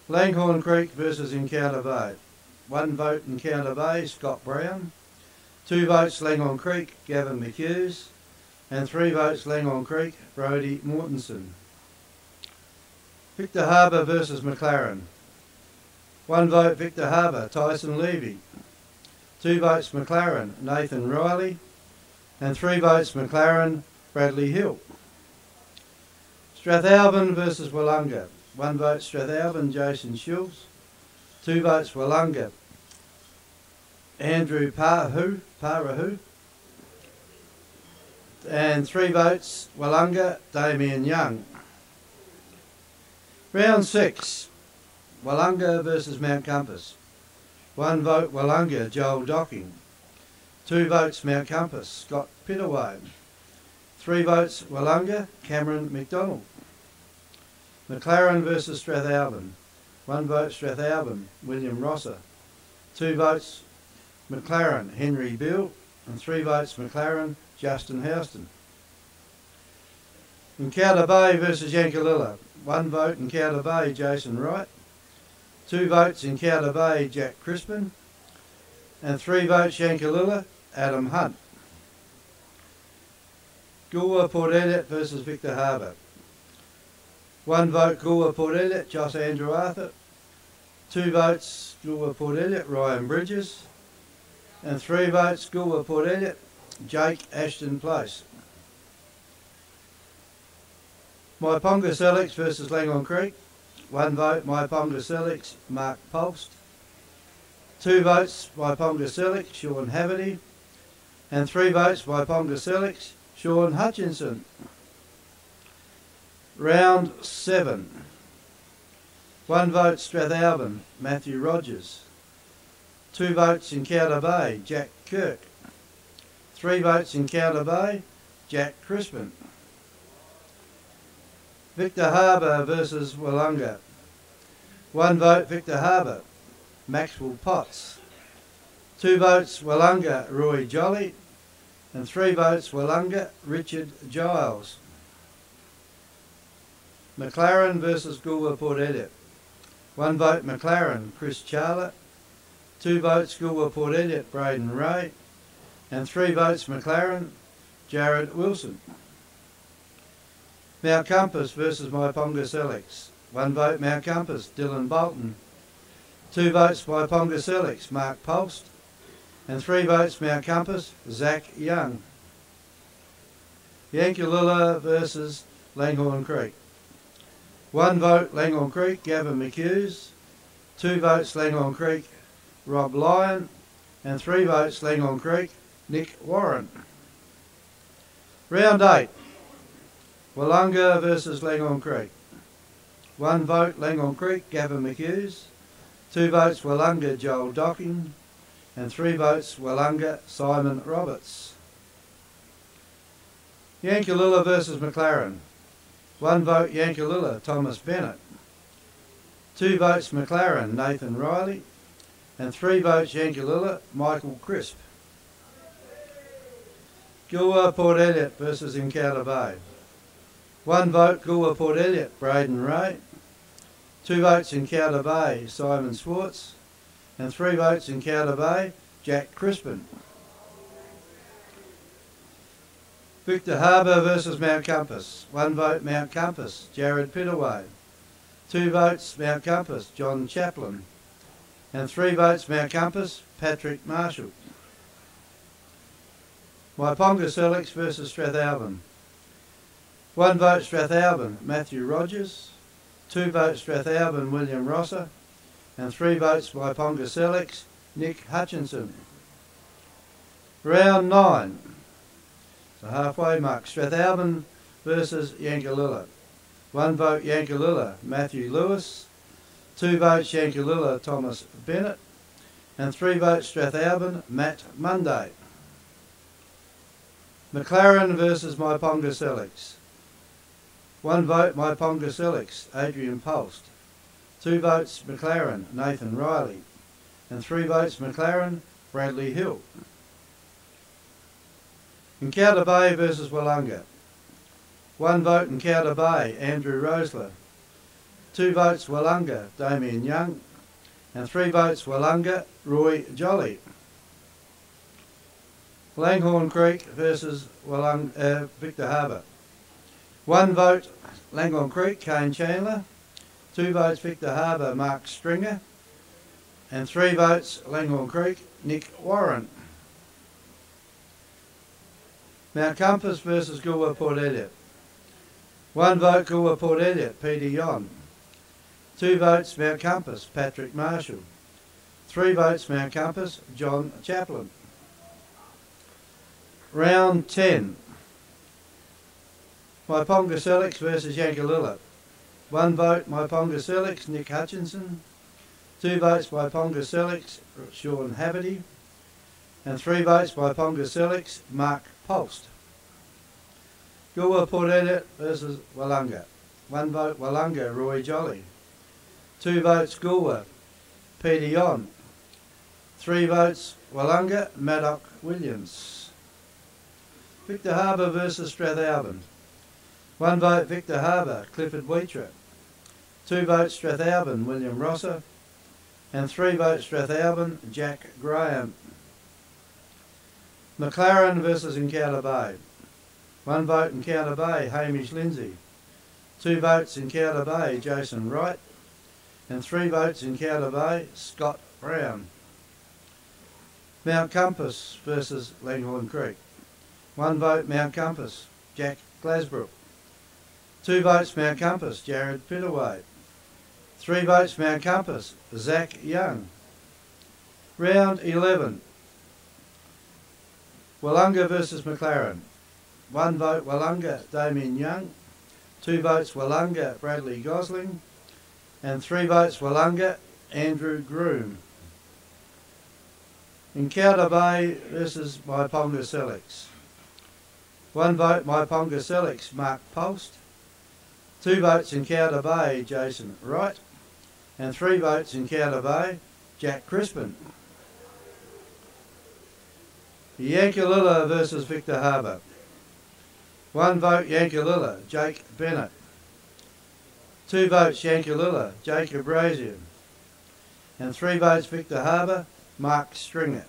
Langhorne Creek versus Encounter Bay. 1 vote Encounter Bay, Scott Brown. 2 votes Langhorne Creek, Gavin McHughes. And 3 votes Langhorne Creek, Brodie Mortensen. Victor Harbour versus McLaren. 1 vote Victor Harbour, Tyson Levy. 2 votes McLaren, Nathan Riley. And 3 votes McLaren, Bradley Hill. Strathalbyn versus Willunga. 1 vote Strathalbyn, Jason Schultz. 2 votes Willunga, Andrew Parahu. And 3 votes Willunga, Damien Young. Round 6, Willunga versus Mount Compass. 1 vote Willunga, Joel Docking. 2 votes Mount Compass, Scott Pittaway. 3 votes Willunga, Cameron McDonald. McLaren versus Strathalbyn. 1 vote Strathalbyn, William Rosser. 2 votes McLaren, Henry Beale. And 3 votes McLaren, Justin Houston. Encounter Bay versus Yankalilla. 1 vote Encounter Bay, Jason Wright. 2 votes Encounter Bay, Jack Crispin. And 3 votes Yankalilla, Adam Hunt. Goolwa Port Elliot versus Victor Harbour. 1 vote Goolwa Port Elliot, Joss Andrew Arthur. 2 votes Goolwa Port Elliot, Ryan Bridges. And 3 votes Goolwa Port Elliot, Jake Ashton Place. Maiponga Selix versus Langhorne Creek. 1 vote Maiponga Selix, Mark Polst. 2 votes Maiponga Selix, Sean Haverty. And 3 votes Maiponga Selix, Sean Hutchinson. Round 7. 1 vote Strathalbyn, Matthew Rogers. 2 votes Encounter Bay, Jack Kirk. 3 votes Encounter Bay, Jack Crispin. Victor Harbour versus Willunga. 1 vote Victor Harbour, Maxwell Potts. 2 votes Willunga, Roy Jolly. And 3 votes Willunga, Richard Giles. McLaren versus Goolwa Port Elliot. 1 vote McLaren, Chris Charlotte. 2 votes Goolwa Port Elliot, Braden Ray. And 3 votes McLaren, Jared Wilson. Mount Compass versus Maiponga Selix. 1 vote Mount Compass, Dylan Bolton. 2 votes Maiponga Selix, Mark Polst. And 3 votes Mount Compass, Zach Young. Yankalilla versus Langhorne Creek. 1 vote Langhorne Creek, Gavin McHughes. 2 votes Langhorne Creek, Rob Lyon. And 3 votes Langhorne Creek, Nick Warren. Round 8. Willunga versus Langhorne Creek. 1 vote Langhorne Creek, Gavin McHughes. 2 votes Willunga, Joel Docking. And 3 votes Willunga, Simon Roberts. Yankalilla versus McLaren. 1 vote Yankalilla, Thomas Bennett. 2 votes McLaren, Nathan Riley. And 3 votes Yankalilla, Michael Crisp. Goolwa Port Elliot versus Encounter Bay. 1 vote Goolwa Port Elliot, Braden Ray. 2 votes Encounter Bay, Simon Swartz. And 3 votes Encounter Bay, Jack Crispin. Victor Harbour versus Mount Compass. 1 vote Mount Compass, Jared Pittaway. 2 votes Mount Compass, John Chaplin. And 3 votes Mount Compass, Patrick Marshall. Waiponga Selix versus Strathalbyn. 1 vote Strathalbyn, Matthew Rogers. 2 votes Strathalbyn, William Rosser. And 3 votes Waiponga Selix, Nick Hutchinson. Round 9. The halfway mark. Strathalbyn versus Yankalilla. 1 vote Yankalilla, Matthew Lewis. 2 votes Yankalilla, Thomas Bennett. And 3 votes Strathalbyn, Matt Munday. McLaren versus Waiponga Selix. 1 vote Waiponga Selix, Adrian Pulst. 2 votes McLaren, Nathan Riley. And 3 votes McLaren, Bradley Hill. Encounter Bay versus Willunga. 1 vote Encounter Bay, Andrew Rosler. 2 votes Willunga, Damien Young. And 3 votes Willunga, Roy Jolly. Langhorne Creek versus Victor Harbour. 1 vote Langhorne Creek, Kane Chandler. 2 votes Victor Harbour, Mark Stringer. And 3 votes Langhorne Creek, Nick Warren. Mount Compass versus Goolwa Port Elliot. 1 vote Goolwa Port Elliot, Peter Yon. 2 votes Mount Compass, Patrick Marshall. 3 votes Mount Compass, John Chaplin. Round 10. Waiponga Selix versus Yankalilla. 1 vote Waiponga Selix, Nick Hutchinson. 2 votes Waiponga Selix, Sean Haverty. And 3 votes Waiponga Selix, Mark Pulst. Goolwa Port Elliot versus Willunga. 1 vote Willunga, Roy Jolly. 2 votes Goolwa, Peter Yon. 3 votes Willunga, Maddock Williams. Victor Harbour versus Strathalbyn. 1 vote Victor Harbour, Clifford Wheatra. 2 votes Strathalbyn, William Rosser. And 3 votes Strathalbyn, Jack Graham. McLaren versus Encounter Bay. 1 vote Encounter Bay, Hamish Lindsay. 2 votes Encounter Bay, Jason Wright. And 3 votes Encounter Bay, Scott Brown. Mount Compass versus Langhorne Creek. 1 vote Mount Compass, Jack Glasbrook. 2 votes Mount Compass, Jared Pittaway. 3 votes Mount Compass, Zach Young. Round 11. Willunga versus McLaren. 1 vote Willunga, Damien Young. 2 votes Willunga, Bradley Gosling. And 3 votes Willunga, Andrew Groom. Encounter Bay versus Waiponga Selix. 1 vote Waiponga Selix, Mark Pulst. 2 votes Encounter Bay, Jason Wright. And 3 votes Encounter Bay, Jack Crispin. Yankalilla versus Victor Harbour. 1 vote Yankalilla, Jake Bennett. 2 votes Yankalilla, Jacob Brazier. And 3 votes Victor Harbour, Mark Stringer.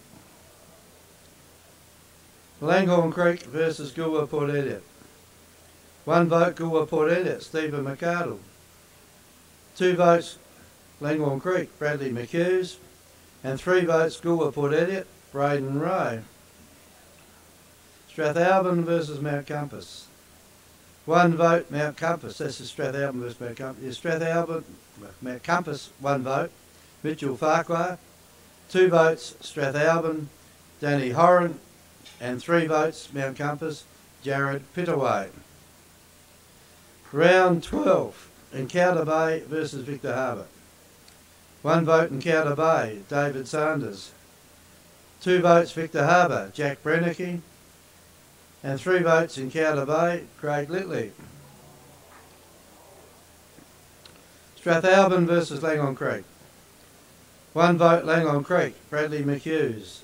Langhorne Creek versus Goolwa Port Elliot. 1 vote Goolwa Port Elliot, Stephen McArdle. 2 votes Langhorne Creek, Bradley McHughes. And 3 votes Goolwa Port Elliot, Braden Ray. Strathalbyn versus Mount Compass. 1 vote Mount Compass, this is Strathalbyn versus Mount Compass. Strathalbyn, Mount Compass, 1 vote. Mitchell Farquhar. 2 votes Strathalbyn, Danny Horan. And 3 votes Mount Compass, Jared Pittaway. Round 12, Encounter Bay versus Victor Harbour. 1 vote Encounter Bay, David Sanders. 2 votes Victor Harbour, Jack Brennicky. And 3 votes Encounter Bay, Craig Litley. Strathalbyn versus Langhorne Creek. 1 vote Langhorne Creek, Bradley McHughes.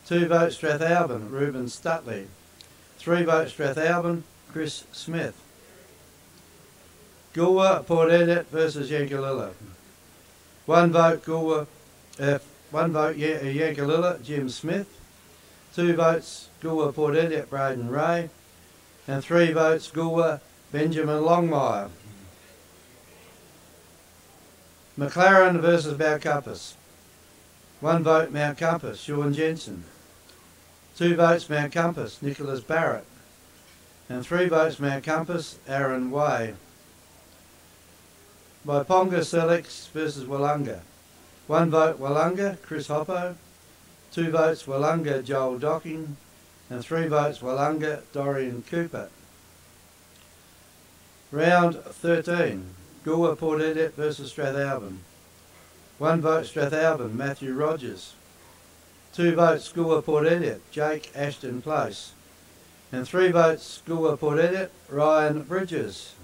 2 votes Strathalbyn, Reuben Stutley. 3 votes Strathalbyn, Chris Smith. Goolwa, Port Elliot versus Yankalilla. 1 vote Goolwa, 1 vote Yankalilla, Jim Smith. 2 votes Goolwa, Port Elliot, Braden Ray. And 3 votes Goolwa, Benjamin Longmire. McLaren versus Mount Compass. 1 vote Mount Compass, Sean Jensen. 2 votes Mount Compass, Nicholas Barrett. And 3 votes Mount Compass, Aaron Way. Waiponga Select versus Willunga. 1 vote Willunga, Chris Hoppo. 2 votes Willunga, Joel Docking. And 3 votes Willunga, Dorian Cooper. Round 13. Goolwa, Port Elliot versus Strathalbyn. 1 vote Strathalbyn, Matthew Rogers. 2 votes Goolwa, Port Elliot, Jake Ashton Place. And 3 votes Goolwa, Port Elliot, Ryan Bridges.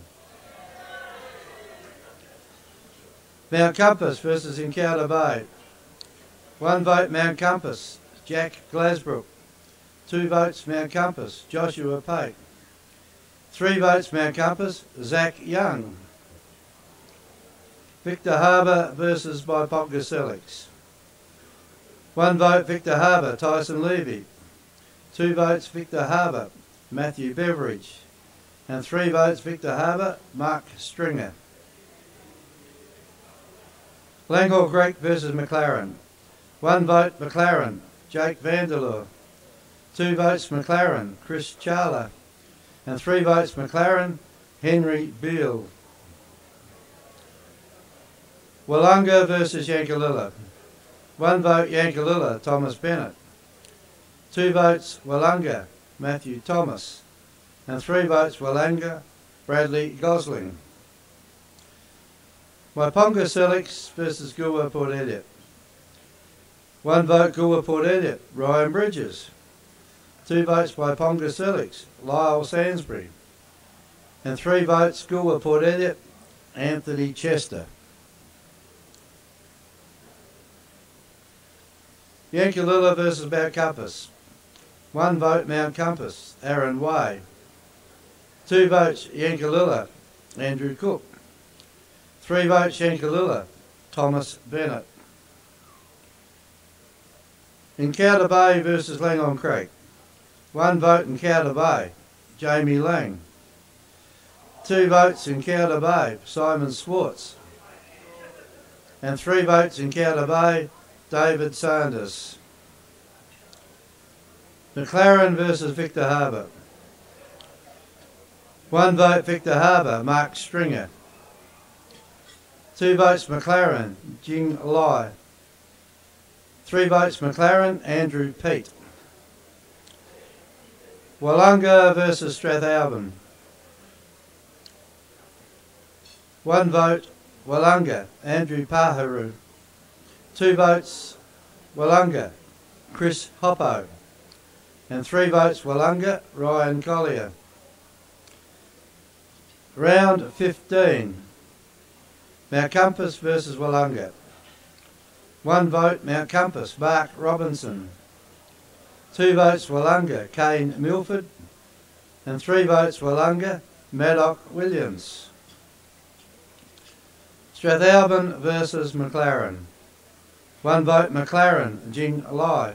Mount Compass versus Encounter Bay. 1 vote Mount Compass, Jack Glasbrook. 2 votes Mount Compass, Joshua Pate. 3 votes Mount Compass, Zach Young. Victor Harbour versus Waiponga Select. 1 vote Victor Harbour, Tyson Levy. 2 votes Victor Harbour, Matthew Beveridge. And 3 votes Victor Harbour, Mark Stringer. Langhorne Creek versus McLaren. 1 vote McLaren, Jake Vanderloo. 2 votes McLaren, Chris Charler. And 3 votes McLaren, Henry Beale. Willunga versus Yankalilla. 1 vote Yankalilla, Thomas Bennett. 2 votes Willunga, Matthew Thomas. And 3 votes Willunga, Bradley Gosling. Waiponga Select versus Goolwa, Port Elliot. 1 vote Goolwa, Port Elliot, Ryan Bridges. 2 votes Waiponga Select, Lyle Sansbury. And 3 votes Goolwa, Port Elliot, Anthony Chester. Yankalilla versus Mount Compass. 1 vote Mount Compass, Aaron Way. 2 votes Yankalilla, Andrew Cook. 3 votes Yankalilla, Thomas Bennett. Encounter Bay versus Langhorne Creek. 1 vote Encounter Bay, Jamie Lang. 2 votes Encounter Bay, Simon Swartz. And 3 votes Encounter Bay, David Sanders. McLaren versus Victor Harbour. 1 vote Victor Harbour, Mark Stringer. 2 votes McLaren, Jing Lai. 3 votes McLaren, Andrew Pete. Willunga versus Strathalbyn. 1 vote Willunga, Andrew Paharu. 2 votes Willunga, Chris Hoppo. And 3 votes Willunga, Ryan Collier. Round 15. Mount Compass versus Willunga. 1 vote Mount Compass, Mark Robinson. 2 votes Willunga, Kane Milford. And 3 votes Willunga, Maddock Williams. Strathalbyn versus McLaren. 1 vote McLaren, Jing Lai.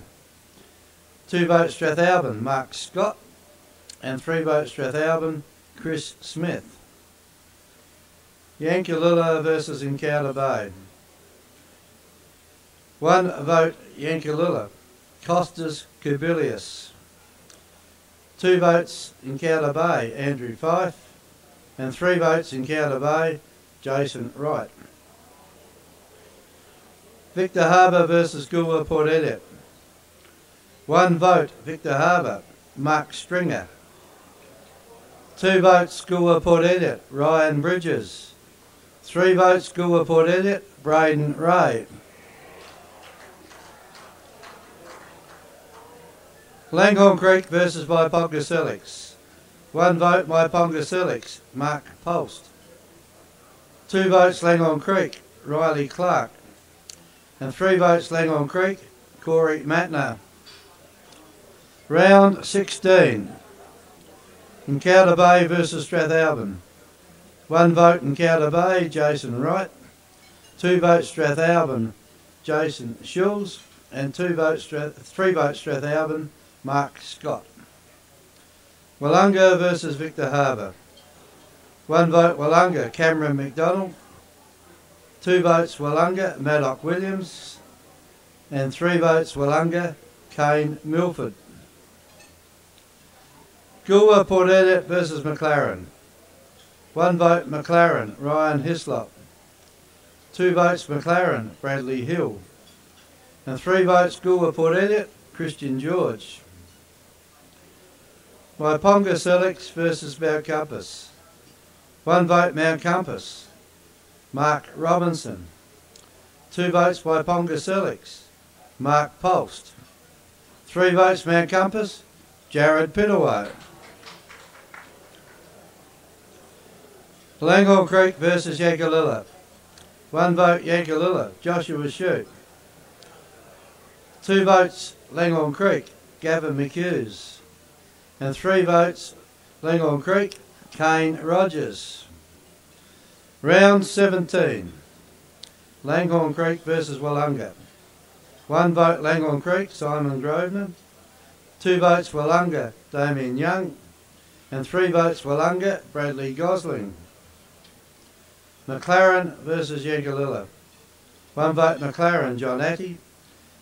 2 votes Strathalbyn, Mark Scott. And 3 votes Strathalbyn, Chris Smith. Yankalilla versus Encounter Bay. 1 vote Yankalilla, Costas Kubilius. 2 votes Encounter Bay, Andrew Fife. And 3 votes Encounter Bay, Jason Wright. Victor Harbour versus Goolwa, Port Elliot. 1 vote Victor Harbour, Mark Stringer. 2 votes Goolwa, Port Elliot, Ryan Bridges. 3 votes Goolwa, Port Elliot, Braden Ray. Langhorne Creek versus Waiponga Select. 1 vote Waiponga Select, Mark Post. 2 votes Langhorne Creek, Riley Clark. And 3 votes Langhorne Creek, Corey Matner. Round 16. Encounter Bay versus Strathalbyn. 1 vote Encounter Bay, Jason Wright. 2 votes Strathalbyn, Jason Schulz. And 3 votes Strathalbyn, Mark Scott. Willunga versus Victor Harbour. 1 vote Willunga, Cameron McDonald. 2 votes Willunga, Maddock Williams. And 3 votes Willunga, Kane Milford. Goolwa Port Elliot versus McLaren. 1 vote McLaren, Ryan Hislop. 2 votes McLaren, Bradley Hill. And 3 votes Goolwa Port Elliot, Christian George. Waiponga Selix versus Mount Compass. 1 vote Mount Compass, Mark Robinson. 2 votes Waiponga Selix, Mark Post. 3 votes Mount Compass, Jared Pittaway. Langhorne Creek versus Yankalilla. 1 vote Yankalilla, Joshua Shute. 2 votes Langhorne Creek, Gavin McHughes. And 3 votes Langhorne Creek, Kane Rogers. Round 17. Langhorne Creek versus Willunga. 1 vote Langhorne Creek, Simon Grosvenor. 2 votes Willunga, Damien Young. And 3 votes Willunga, Bradley Gosling. McLaren versus Yankalilla. 1 vote McLaren, John Atty.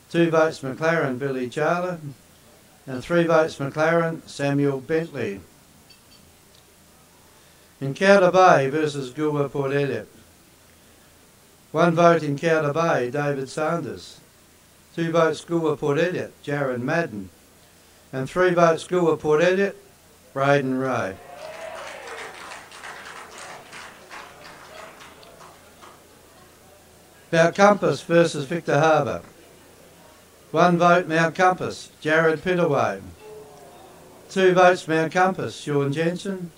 2 votes McLaren, Billy Charler. And 3 votes McLaren, Samuel Bentley. Encounter Bay versus Goolwa Port Elliot. 1 vote Encounter Bay, David Sanders. 2 votes Goolwa Port Elliot, Jaron Madden. And 3 votes Goolwa Port Elliot, Braden Ray. Mount Compass versus Victor Harbour. 1 vote Mount Compass, Jared Pittaway. 2 votes Mount Compass, Sean Jensen.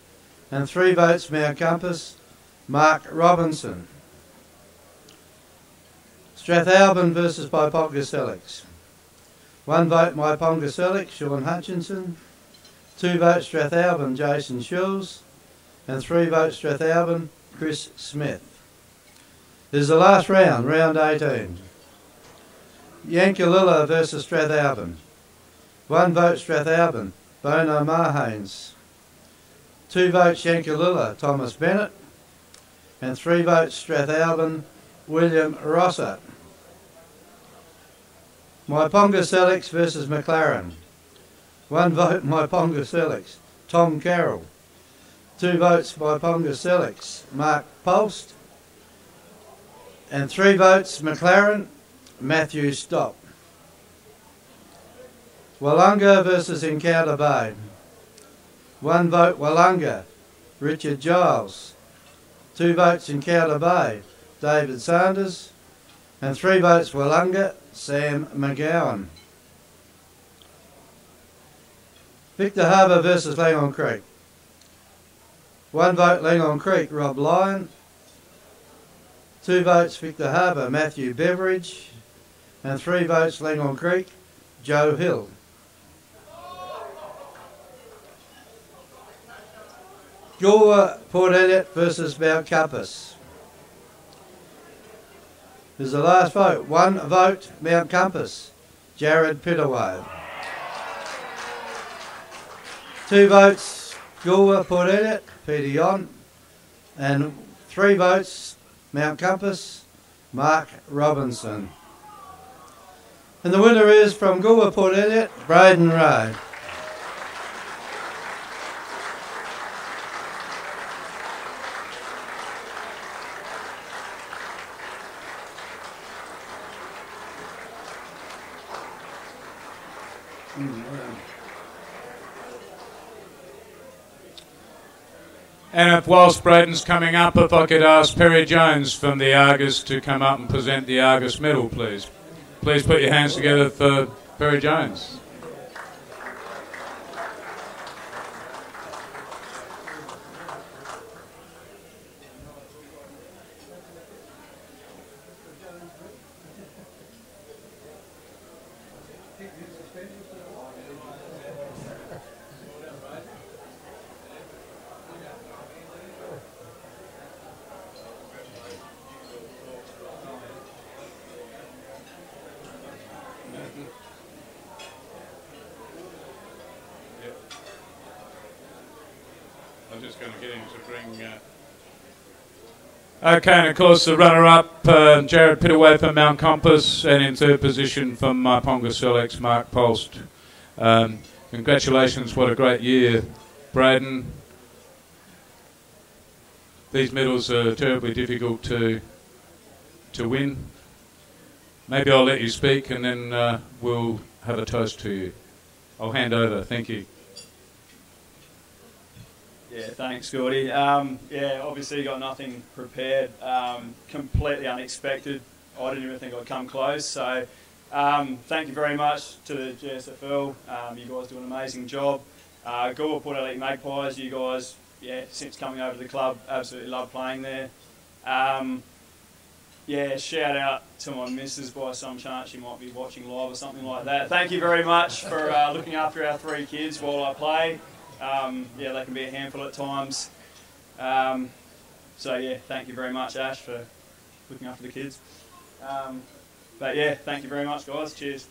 And 3 votes Mount Compass, Mark Robinson. Strathalbyn versus Waiponga Selix. 1 vote Waiponga Selix, Sean Hutchinson. 2 votes Strathalbyn, Jason Schulz. And 3 votes Strathalbyn, Chris Smith. This is the last round, round 18. Yankalilla versus Strathalbyn. 1 vote Strathalbyn, Bono Marhanes. 2 votes Yankalilla, Thomas Bennett. And 3 votes Strathalbyn, William Rosser. Waiponga Selix versus McLaren. 1 vote Waiponga Selix, Tom Carroll. 2 votes Waiponga Selix, Mark Post. And 3 votes McLaren, Matthew Stopp. Willunga versus Encounter Bay. 1 vote Willunga, Richard Giles. 2 votes Encounter Bay, David Sanders. And 3 votes Willunga, Sam McGowan. Victor Harbour versus Langhorne Creek. 1 vote Langhorne Creek, Rob Lyon. 2 votes Victor Harbour, Matthew Beveridge. And 3 votes Langhorne Creek, Joe Hill. Goolwa Port Elliot versus Mount Compass. This is the last vote. 1 vote Mount Compass, Jared Pittaway. 2 votes Goolwa Port Elliot, Peter Yon. And 3 votes Mount Compass, Mark Robinson. And the winner is from Goolwa Port Elliot, Braden Ray. And whilst Braden's coming up, if I could ask Perry Jones from the Argus to come up and present the Argus medal, please. Please put your hands together for Perry Jones. just going to get him to bring... Okay, and of course the runner-up, Jared Pittaway from Mount Compass, and in third position from Ponga Selects, Mark Polst. Congratulations, what a great year, Braden. These medals are terribly difficult to win. Maybe I'll let you speak and then we'll have a toast to you. I'll hand over, thank you. Yeah, thanks, Gordy. Yeah, obviously got nothing prepared. Completely unexpected. I didn't even think I'd come close. So, thank you very much to the GSFL. You guys do an amazing job. Gore Port Elite Magpies, you guys, yeah, since coming over to the club, absolutely love playing there. Yeah, shout out to my missus by some chance. She might be watching live or something like that. Thank you very much for looking after our 3 kids while I play. Yeah, they can be a handful at times. So yeah, thank you very much, Ash, for looking after the kids. But yeah, thank you very much, guys. Cheers.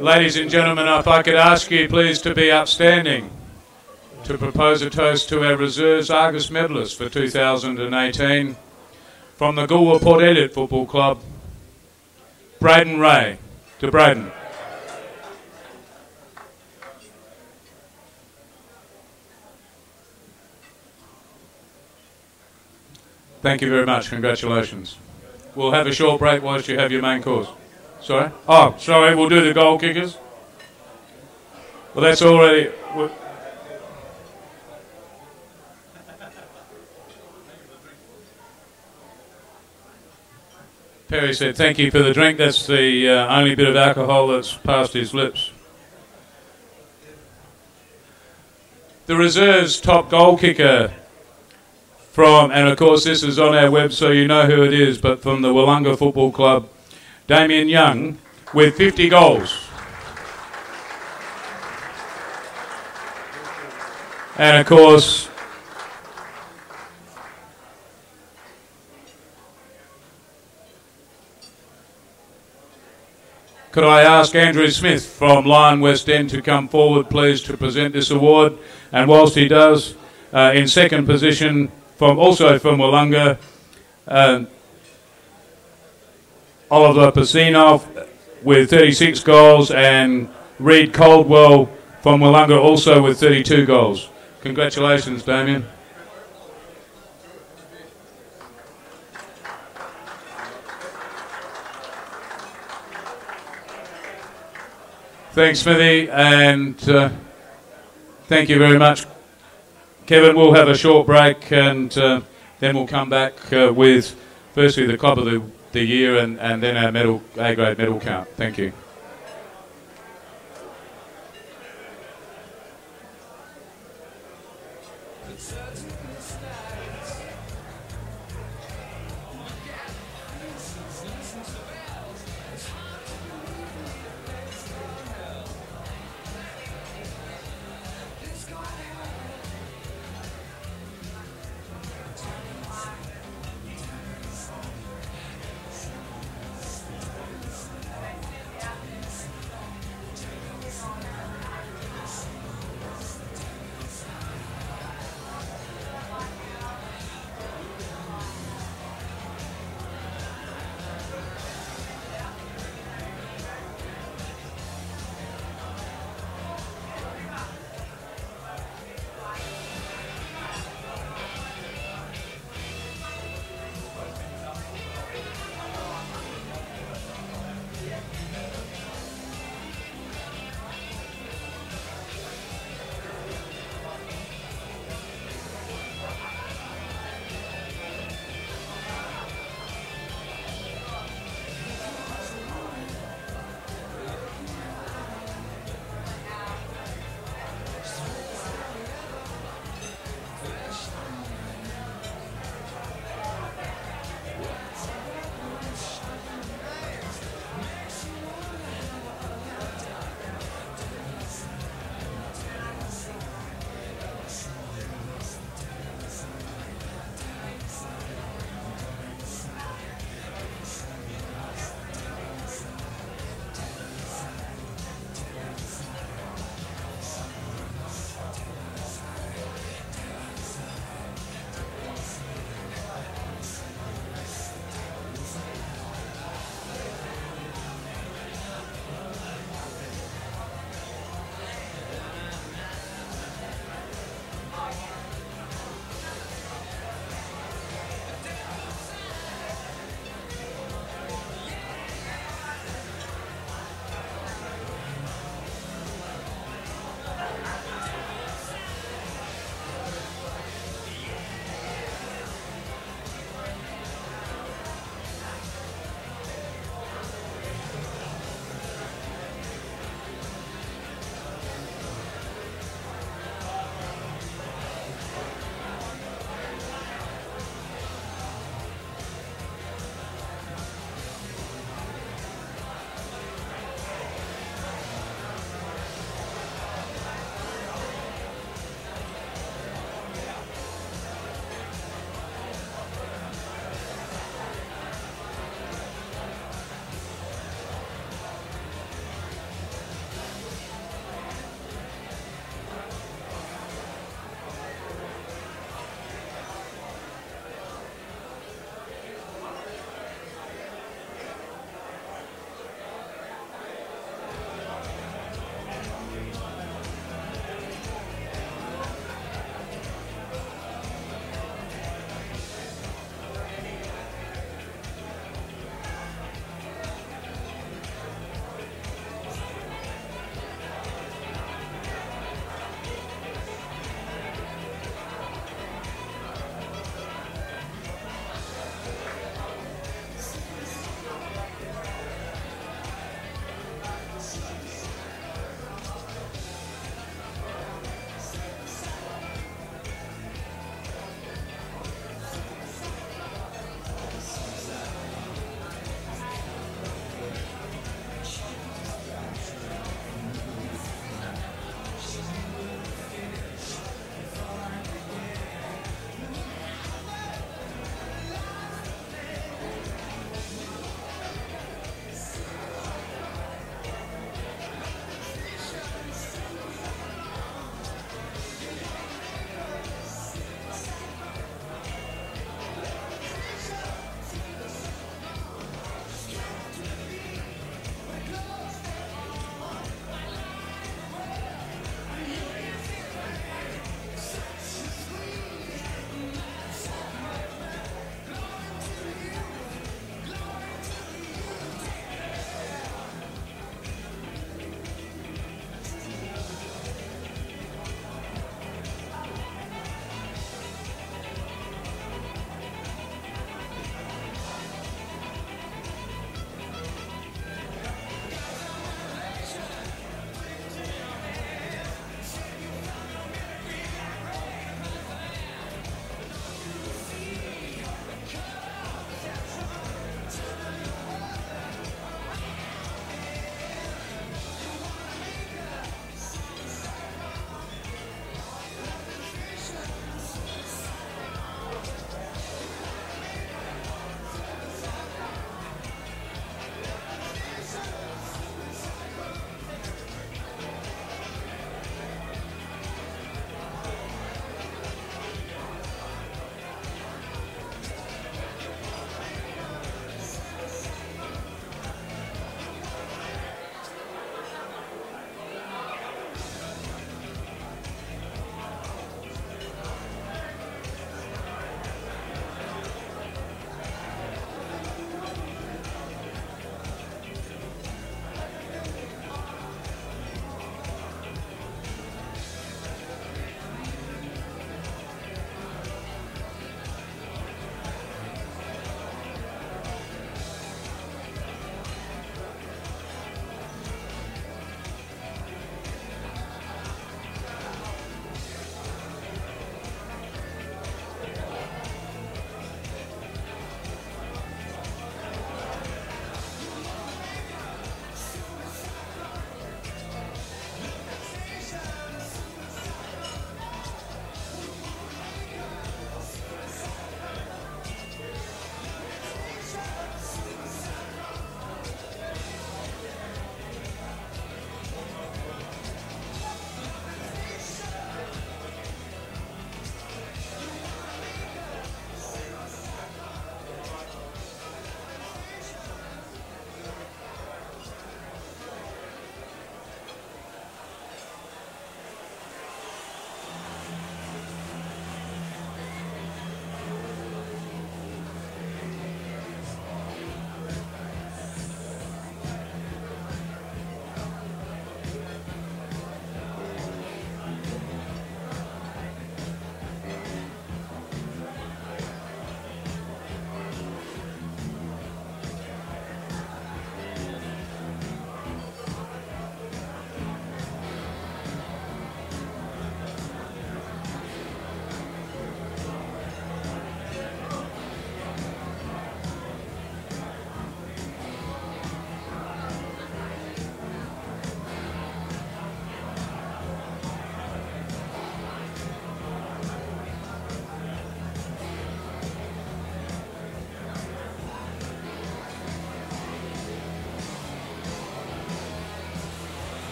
Ladies and gentlemen, if I could ask you please to be upstanding to propose a toast to our reserves Argus medalists for 2018 from the Goolwa Port Elliot Football Club, Braden Ray. To Braden. Thank you very much. Congratulations. We'll have a short break whilst you have your main course. Sorry? Oh, sorry, we'll do the goal kickers. Well, that's already... Perry said, thank you for the drink. That's the only bit of alcohol that's past his lips. The reserves top goal kicker from, and of course this is on our web so you know who it is, but from the Wollonga Football Club, Damien Young, with 50 goals. And of course, could I ask Andrew Smith from Lion West End to come forward, please, to present this award? And whilst he does, in second position, also from Wollonga, Oliver Pasinov with 36 goals, and Reed Caldwell from Wollonga also with 32 goals. Congratulations, Damien. Thanks, Smithy, and thank you very much. Kevin, we'll have a short break and then we'll come back with firstly the Club of the Year and then our medal, A-grade medal count. Thank you.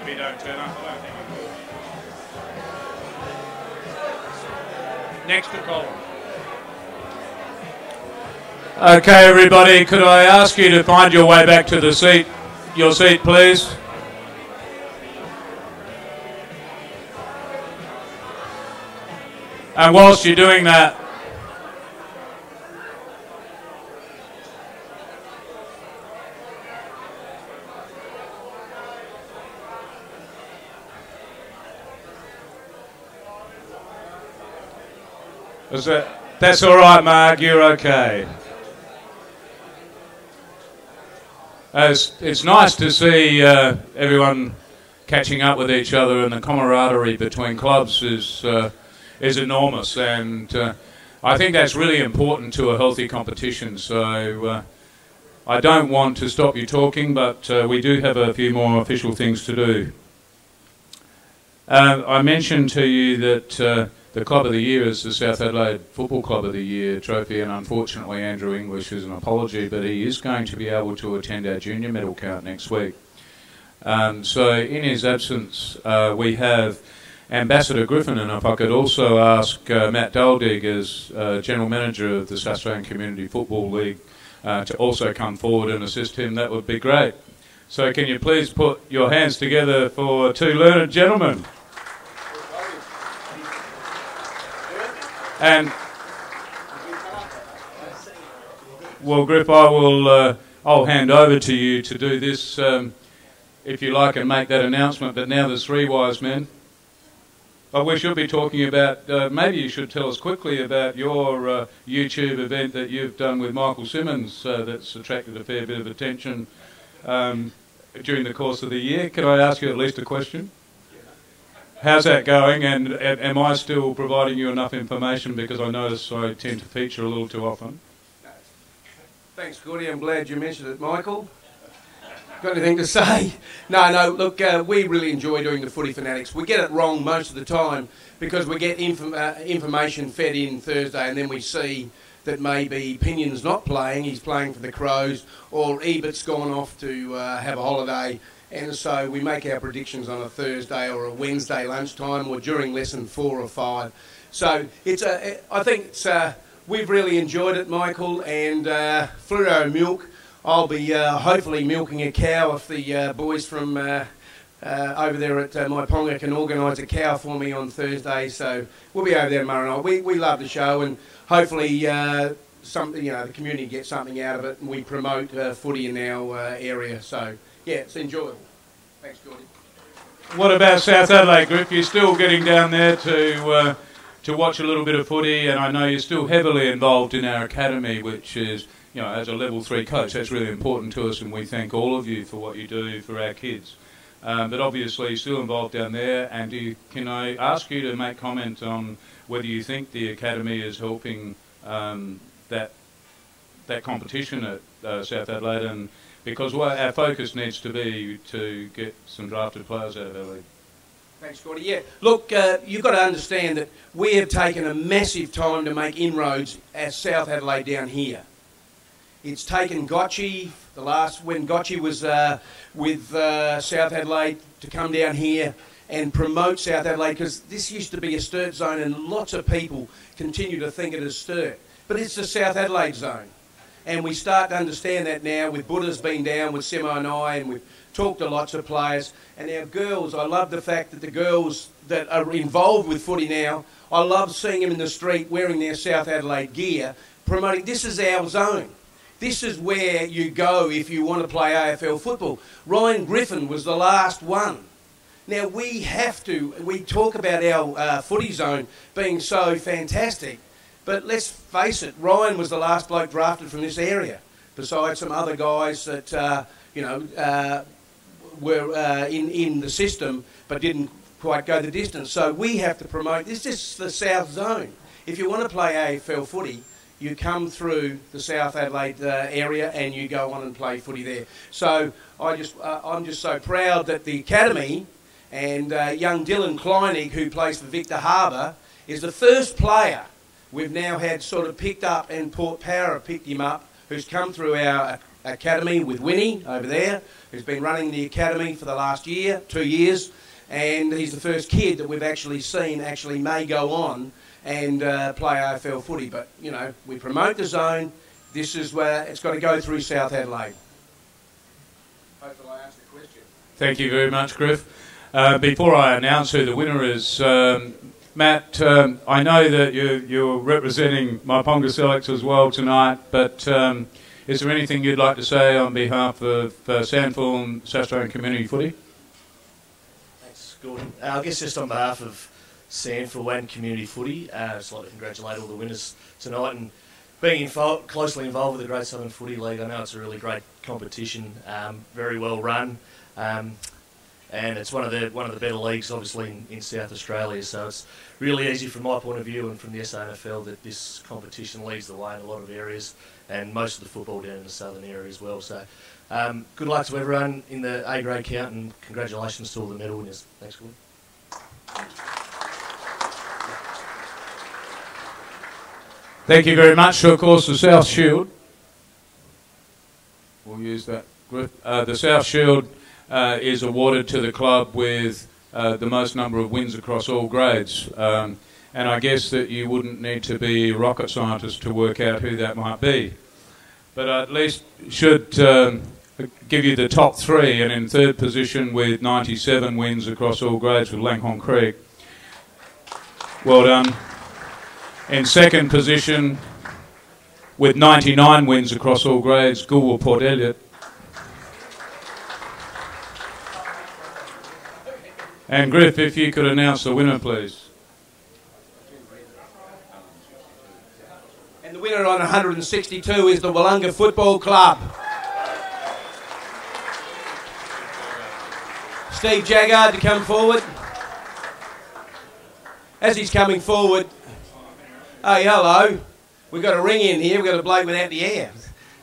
If he don't turn up, I don't think he will. Next to Colin. Okay, everybody, could I ask you to find your way back to the seat, your seat, please? And whilst you're doing that, that's all right, Mark, you're okay. It's nice to see everyone catching up with each other, and the camaraderie between clubs is enormous, and I think that's really important to a healthy competition. So I don't want to stop you talking, but we do have a few more official things to do. I mentioned to you that the Club of the Year is the South Adelaide Football Club of the Year trophy, and unfortunately Andrew English is an apology, but he is going to be able to attend our junior medal count next week. So in his absence, we have Ambassador Griffin, and if I could also ask Matt Daldig, as General Manager of the South Australian Community Football League, to also come forward and assist him, that would be great. So can you please put your hands together for two learned gentlemen? And, well, Griff, I'll hand over to you to do this, if you like, and make that announcement. But now there's three wise men. But we should be talking about, maybe you should tell us quickly about your YouTube event that you've done with Michael Simmons that's attracted a fair bit of attention during the course of the year. Can I ask you at least a question? How's that going, and am I still providing you enough information, because I notice I tend to feature a little too often? Thanks, Gordy. I'm glad you mentioned it, Michael. Got anything to say? No, look, we really enjoy doing the Footy Fanatics. We get it wrong most of the time because we get information fed in Thursday, and then we see that maybe Pinion's not playing, he's playing for the Crows, or Ebert's gone off to have a holiday, and so we make our predictions on a Thursday or a Wednesday lunchtime or during lesson 4 or 5. So I think we've really enjoyed it, Michael, and Fluoro Milk, I'll be hopefully milking a cow if the boys from over there at my Ponga can organise a cow for me on Thursday. So we'll be over there tomorrow night. We love the show, and hopefully the community gets something out of it, and we promote footy in our area. So yeah, it's enjoyable. Thanks, Gordy. What about South Adelaide, Griff? You're still getting down there to watch a little bit of footy, and I know you're still heavily involved in our academy, which is, you know, as a level 3 coach, that's really important to us, and we thank all of you for what you do for our kids. But obviously you're still involved down there, and can I ask you to make comment on whether you think the academy is helping that competition at South Adelaide, and because our focus needs to be to get some drafted players out of our league. Thanks, Gordy. Yeah, look, you've got to understand that we have taken a massive time to make inroads at South Adelaide down here. It's taken Gotchi, when Gotchi was with South Adelaide, to come down here and promote South Adelaide, because this used to be a Sturt zone and lots of people continue to think it is Sturt. But it's the South Adelaide zone. And we start to understand that now, with Buddha's been down with Simo and I, and we've talked to lots of players. And our girls, I love the fact that the girls that are involved with footy now, I love seeing them in the street wearing their South Adelaide gear, promoting, this is our zone. This is where you go if you want to play AFL football. Ryan Griffin was the last one. Now we talk about our footy zone being so fantastic, but let's face it, Ryan was the last bloke drafted from this area, besides some other guys that, were in the system but didn't quite go the distance. So we have to promote, this is the South Zone. If you want to play AFL footy, you come through the South Adelaide area and you go on and play footy there. So I'm just so proud that the academy and young Dylan Kleinig, who plays for Victor Harbour, is the first player we've now had sort of picked up, and Port Power have picked him up, who's come through our academy with Winnie over there, who's been running the academy for the last 2 years, and he's the first kid that we've actually seen may go on and play AFL footy. But, you know, we promote the zone. This is where it's got to go through South Adelaide. Hopefully I answered the question. Thank you very much, Griff. Before I announce who the winner is, Matt, I know that you're representing my Ponga Selects as well tonight, but is there anything you'd like to say on behalf of Sandford and South Australian Community Footy? Thanks, Gordon. I guess just on behalf of Sandford and Community Footy, I'd just like to congratulate all the winners tonight, and being closely involved with the Great Southern Footy League, I know it's a really great competition, very well run, and it's one of the better leagues, obviously, in South Australia. So it's really easy from my point of view and from the SANFL that this competition leads the way in a lot of areas, and most of the football down in the southern area as well. So good luck to everyone in the A grade count, and congratulations to all the medal winners. Thanks, Gordon. Thank you very much. So, of course, the South Shield, we'll use that. The South Shield is awarded to the club with the most number of wins across all grades. And I guess that you wouldn't need to be a rocket scientist to work out who that might be. But at least should give you the top three, and in third position with 97 wins across all grades with Langhorne Creek. Well done. In second position with 99 wins across all grades, Goolwa Port Elliot. And Griff, if you could announce the winner, please. And the winner on 162 is the Wollonga Football Club. Steve Jaggard to come forward. As he's coming forward, hey, hello. We've got a ring in here. We've got a bloke without the air.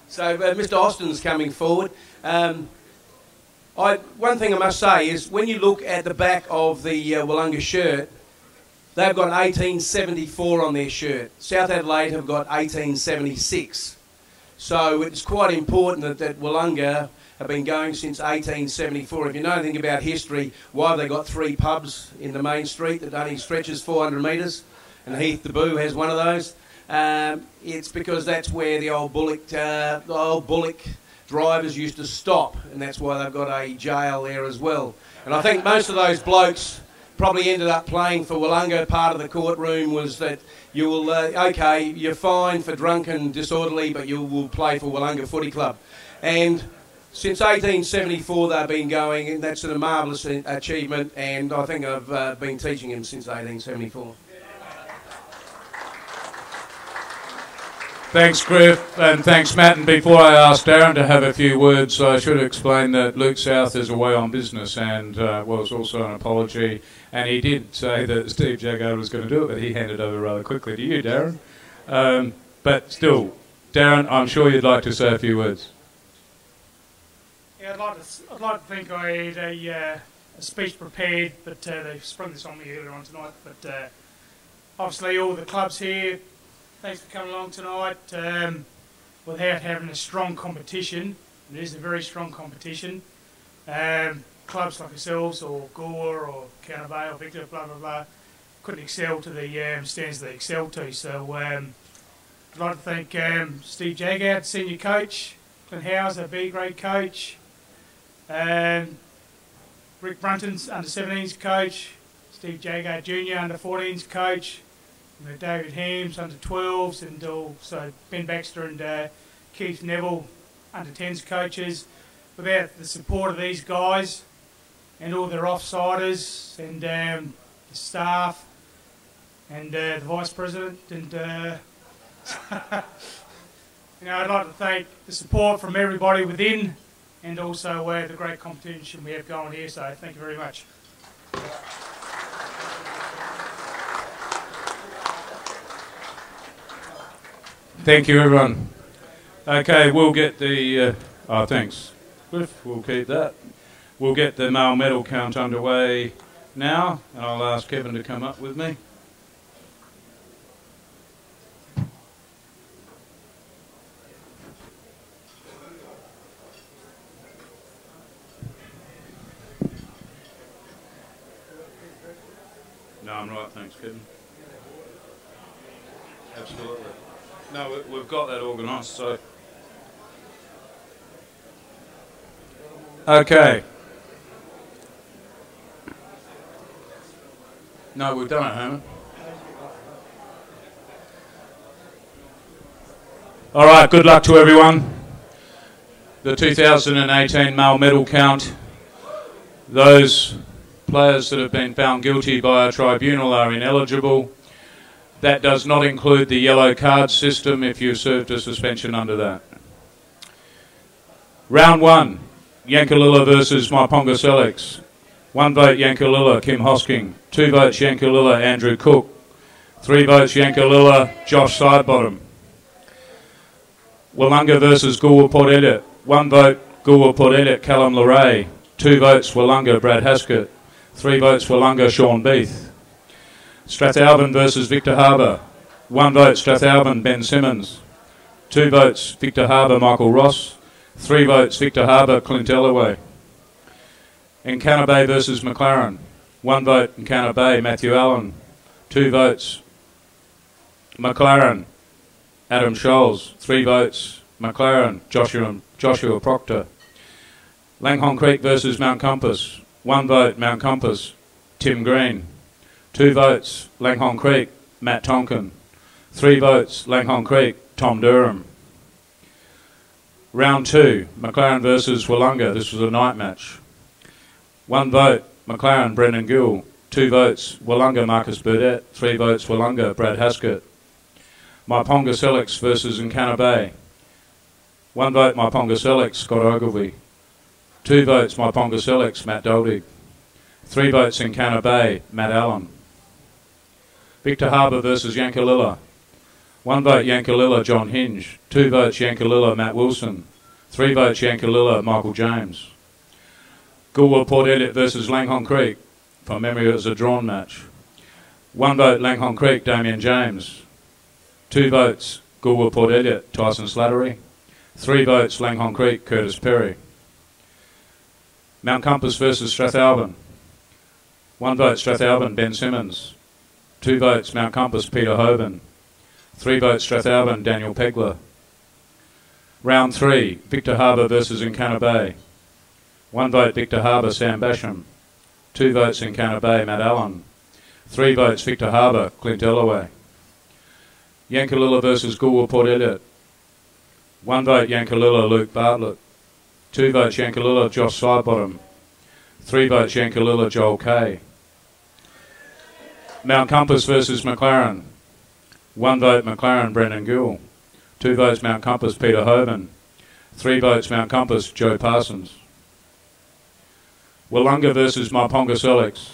So Mr. Austin's coming forward. One thing I must say is when you look at the back of the Wollonga shirt, they've got 1874 on their shirt. South Adelaide have got 1876. So it's quite important that Wollonga have been going since 1874. If you know anything about history, why have they got 3 pubs in the main street that only stretches 400 metres? And Heath the Boo has one of those. It's because that's where the old Bullock drivers used to stop, and that's why they've got a jail there as well. And I think most of those blokes probably ended up playing for Wollonga. Part of the courtroom was that you will, okay, you're fine for drunk and disorderly, but you will play for Wollonga Footy Club. And since 1874 they've been going, and that's a marvellous achievement, and I think I've been teaching them since 1874. Thanks, Griff, and thanks, Matt. And before I ask Darren to have a few words, I should explain that Luke South is away on business, and was also an apology. And he did say that Steve Jaggard was going to do it, but he handed over rather quickly to you, Darren. But still, Darren, I'm sure you'd like to say a few words. Yeah, I'd like to think I had a speech prepared, but they sprung this on me earlier on tonight. But obviously, all the clubs here, thanks for coming along tonight. Without having a strong competition, and it is a very strong competition, clubs like ourselves or Gore or Counter Bay or Victor, blah, blah, blah, couldn't excel to the standards they excel to. So I'd like to thank Steve Jaggard, senior coach, Clint Howes, our B grade coach, Rick Brunton's under 17s coach, Steve Jaggard Jr. under 14s coach, David Hams under 12s, and also Ben Baxter and Keith Neville under 10s coaches. Without the support of these guys and all their offsiders and the staff and the vice president, and I'd like to thank the support from everybody within, and also the great competition we have going here. So thank you very much. Thank you, everyone. Okay, we'll get the... thanks, Cliff. We'll keep that. We'll get the male medal count underway now, and I'll ask Kevin to come up with me. No, I'm right, thanks, Kevin. Absolutely. No, we've got that organised, so... Okay. No, we've done it, Herman. All right, good luck to everyone. The 2018 male medal count. Those players that have been found guilty by a tribunal are ineligible. That does not include the yellow card system if you served a suspension under that. Round 1, Yankalilla versus Maiponga Select. 1 vote Yankalilla, Kim Hosking. 2 votes Yankalilla, Andrew Cook. 3 votes Yankalilla, Josh Sidebottom. Wollonga versus Goolwa Port Elliot. 1 vote Goolwa Port Elliot, Callum Leray. 2 votes Wollonga, Brad Haskett. 3 votes Wollonga, Sean Beath. Strathalbyn versus Victor Harbour. 1 vote Strathalbyn, Ben Simmons. 2 votes Victor Harbour, Michael Ross. 3 votes Victor Harbour, Clint Ellaway. Encounter Bay versus McLaren. 1 vote Encounter Bay, Matthew Allen. 2 votes McLaren, Adam Scholes. 3 votes McLaren, Joshua Proctor. Langhorne Creek versus Mount Compass. 1 vote, Mount Compass, Tim Green. 2 votes, Langhorne Creek, Matt Tonkin. 3 votes, Langhorne Creek, Tom Durham. Round 2, McLaren versus Wollonga. This was a night match. 1 vote, McLaren, Brendan Gill. 2 votes, Wollonga, Marcus Burdett. 3 votes, Wollonga, Brad Haskett. Maiponga Selix versus Nkana Bay. 1 vote, Maiponga Selix, Scott Ogilvie. 2 votes, Maiponga Selix, Matt Doldig. 3 votes, Nkana Bay, Matt Allen. Victor Harbour versus Yankalilla. 1 vote, Yankalilla, John Hinge. 2 votes, Yankalilla, Matt Wilson. 3 votes, Yankalilla, Michael James. Goolwa Port Elliot versus Langhorne Creek. From memory, it was a drawn match. 1 vote, Langhorne Creek, Damien James. 2 votes, Goolwa Port Elliot, Tyson Slattery. 3 votes, Langhorne Creek, Curtis Perry. Mount Compass versus Strathalbyn. 1 vote, Strathalbyn, Ben Simmons. 2 votes, Mount Compass, Peter Hoban. 3 votes, Strathalbyn, Daniel Pegler. Round 3, Victor Harbour versus Nkana Bay. 1 vote, Victor Harbour, Sam Basham. 2 votes, Nkana Bay, Matt Allen. 3 votes, Victor Harbour, Clint Ellaway. Yankalilla versus Goolwa Port Elliot. 1 vote, Yankalilla, Luke Bartlett. 2 votes, Yankalilla, Josh Sidebottom. 3 votes, Yankalilla, Joel Kay. Mount Compass versus McLaren. 1 vote, McLaren, Brendan Gill. 2 votes, Mount Compass, Peter Hoban. 3 votes, Mount Compass, Joe Parsons. Wollonga versus Maiponga Selix.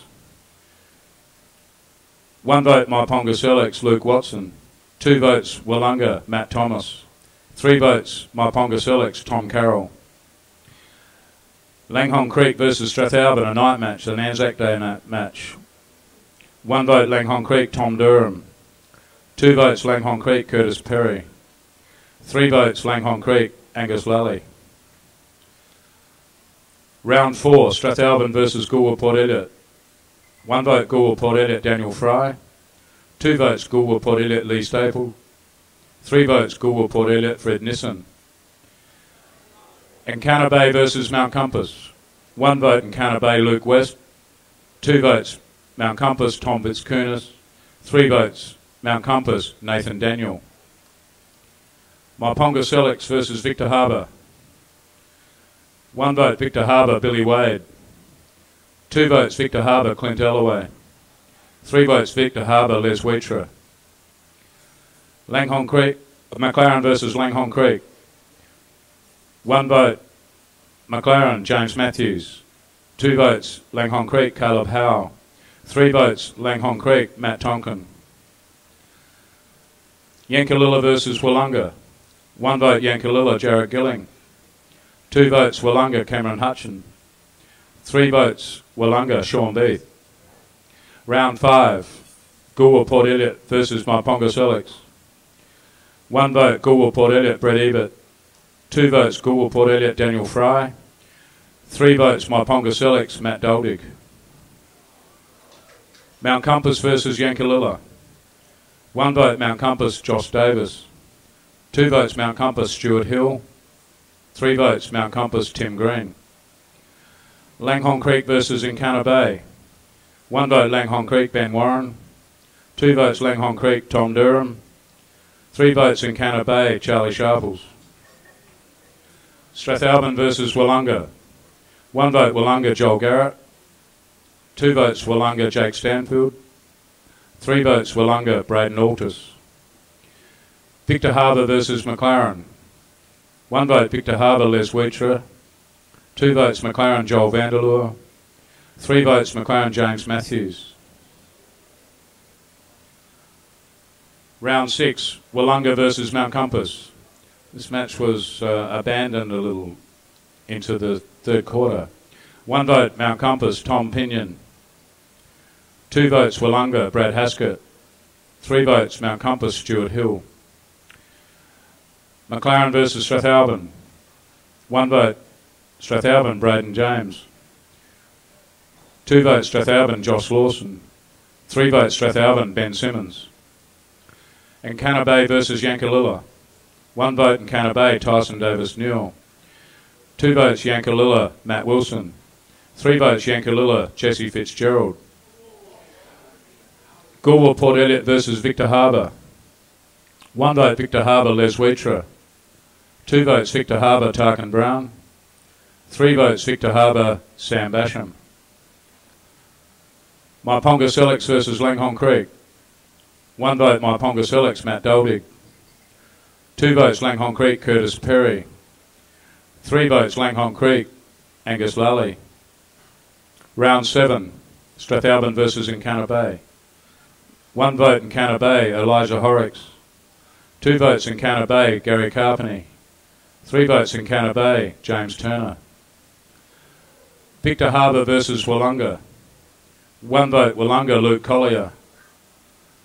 1 vote, Maiponga Selix, Luke Watson. 2 votes, Wollonga, Matt Thomas. 3 votes, Maiponga Selix, Tom Carroll. Langhorne Creek versus Strathalbyn, a night match, an Anzac Day match. 1 vote, Langhorne Creek, Tom Durham. 2 votes, Langhorne Creek, Curtis Perry. 3 votes, Langhorne Creek, Angus Lally. Round 4, Strathalbyn versus Goolwa Port Elliot. 1 vote, Goolwa Port Elliot, Daniel Fry. 2 votes, Goolwa Port Elliot, Lee Staple. 3 votes, Goolwa Port Elliot, Fred Nissen. Nkana Bay versus Mount Compass. 1 vote, Nkana Bay, Luke West. 2 votes, Mount Compass, Tom Fitzkunis. 3 votes, Mount Compass, Nathan Daniel. Maiponga Selix versus Victor Harbour. 1 vote, Victor Harbour, Billy Wade. 2 votes, Victor Harbour, Clint Ellaway. 3 votes, Victor Harbour, Les Wheatra. Langhorne Creek, McLaren versus Langhorne Creek. 1 vote, McLaren, James Matthews. 2 votes, Langhorne Creek, Caleb Howe. 3 votes, Langhorne Creek, Matt Tonkin. Yankalilla versus Wollonga. 1 vote, Yankalilla, Jarrett Gilling. 2 votes, Wollonga, Cameron Hutchin. 3 votes, Wollonga, Sean Beath. Round 5, Goolwa Port Elliot versus Maiponga Selix. 1 vote, Goolwa Port Elliot, Brett Ebert. 2 votes, Goolwa Port Elliot, Daniel Fry. 3 votes, Maiponga Selix, Matt Doldig. Mount Compass versus Yankalilla. 1 vote, Mount Compass, Josh Davis. 2 votes, Mount Compass, Stuart Hill. 3 votes, Mount Compass, Tim Green. Langhorne Creek versus Nkana Bay. 1 vote, Langhorne Creek, Ben Warren. 2 votes, Langhorne Creek, Tom Durham. 3 votes, Nkana Bay, Charlie Sharples. Strathalbyn versus Wollonga. 1 vote, Wollonga, Joel Garrett. 2 votes, Wollonga, Jake Stanfield. 3 votes, Wollonga, Braden Altus. Victor Harbour versus McLaren. 1 vote, Victor Harbour, Les Wheatra. 2 votes, McLaren, Joel Vanderloor. 3 votes, McLaren, James Matthews. Round 6, Wollonga versus Mount Compass. This match was abandoned a little into the third quarter. 1 vote, Mount Compass, Tom Pinion. 2 votes, Wollonga, Brad Haskett. 3 votes, Mount Compass, Stuart Hill. McLaren versus Strathalbyn. 1 vote, Strathalbyn, Braden James. 2 votes, Strathalbyn, Josh Lawson. 3 votes, Strathalbyn, Ben Simmons. Nkana Bay versus Yankalilla. 1 vote, Nkana Bay, Tyson Davis Newell. 2 votes Yankalilla, Matt Wilson. 3 votes Yankalilla, Jesse Fitzgerald. Galway Port Elliot versus Victor Harbour. 1 vote Victor Harbour, Les Wheatra. 2 votes Victor Harbour, Tarkin Brown. 3 votes Victor Harbour, Sam Basham. Myponga Selix versus Langhorne Creek. 1 vote Myponga Selix, Matt Doldig. 2 votes Langhorne Creek, Curtis Perry. 3 votes Langhorne Creek, Angus Lally. Round 7, Strathalbyn versus Encounter Bay. 1 vote Encounter Bay, Elijah Horrocks. 2 votes Encounter Bay, Gary Carpeney. 3 votes Encounter Bay, James Turner. Victor Harbour versus Wollonga. 1 vote Wollonga, Luke Collier.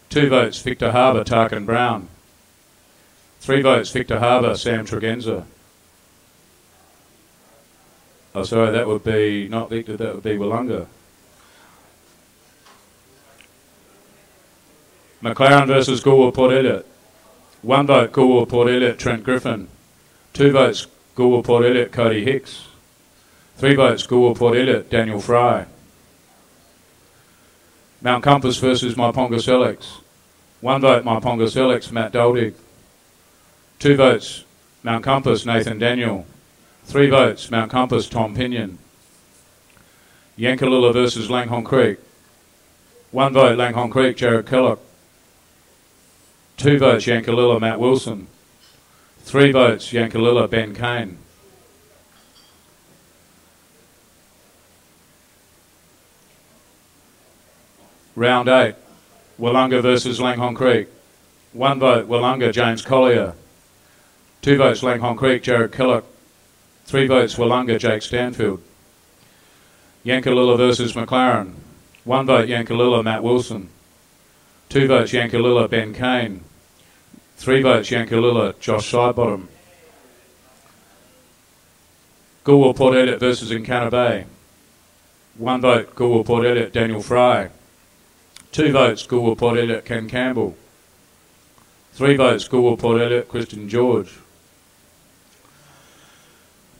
2 votes Victor Harbour, Tarkin Brown. 3 votes Victor Harbour, Sam Tregenza. Oh, sorry, that would be not Victor, that would be Wollonga. McLaren versus Galway Port Elliot. 1 vote Galway Port Elliot, Trent Griffin. 2 votes Galway Port Elliot, Cody Hicks. 3 votes Galway Port Elliot, Daniel Fry. Mount Compass versus Myponga Selix. 1 vote Myponga Selix, Matt Doldig. 2 votes Mount Compass, Nathan Daniel. 3 votes Mount Compass, Tom Pinion. Yankalilla versus Langhorne Creek. 1 vote Langhorne Creek, Jared Kellogg. 2 votes Yankalilla, Matt Wilson. 3 votes Yankalilla, Ben Kane. Round 8, Wollonga versus Langhorne Creek. 1 vote Wollonga, James Collier. 2 votes Langhorne Creek, Jared Kellogg. 3 votes Wollonga, Jake Stanfield. Yankalilla versus McLaren. 1 vote Yankalilla, Matt Wilson. 2 votes Yankalilla, Ben Kane. 3 votes Yankalilla, Josh Sidebottom. Galway Port Elliot versus Encounter Bay. 1 vote Galway Port Elliot, Daniel Fry. 2 votes Galway Port Elliot, Ken Campbell. 3 votes Galway Port Elliot, Christian George.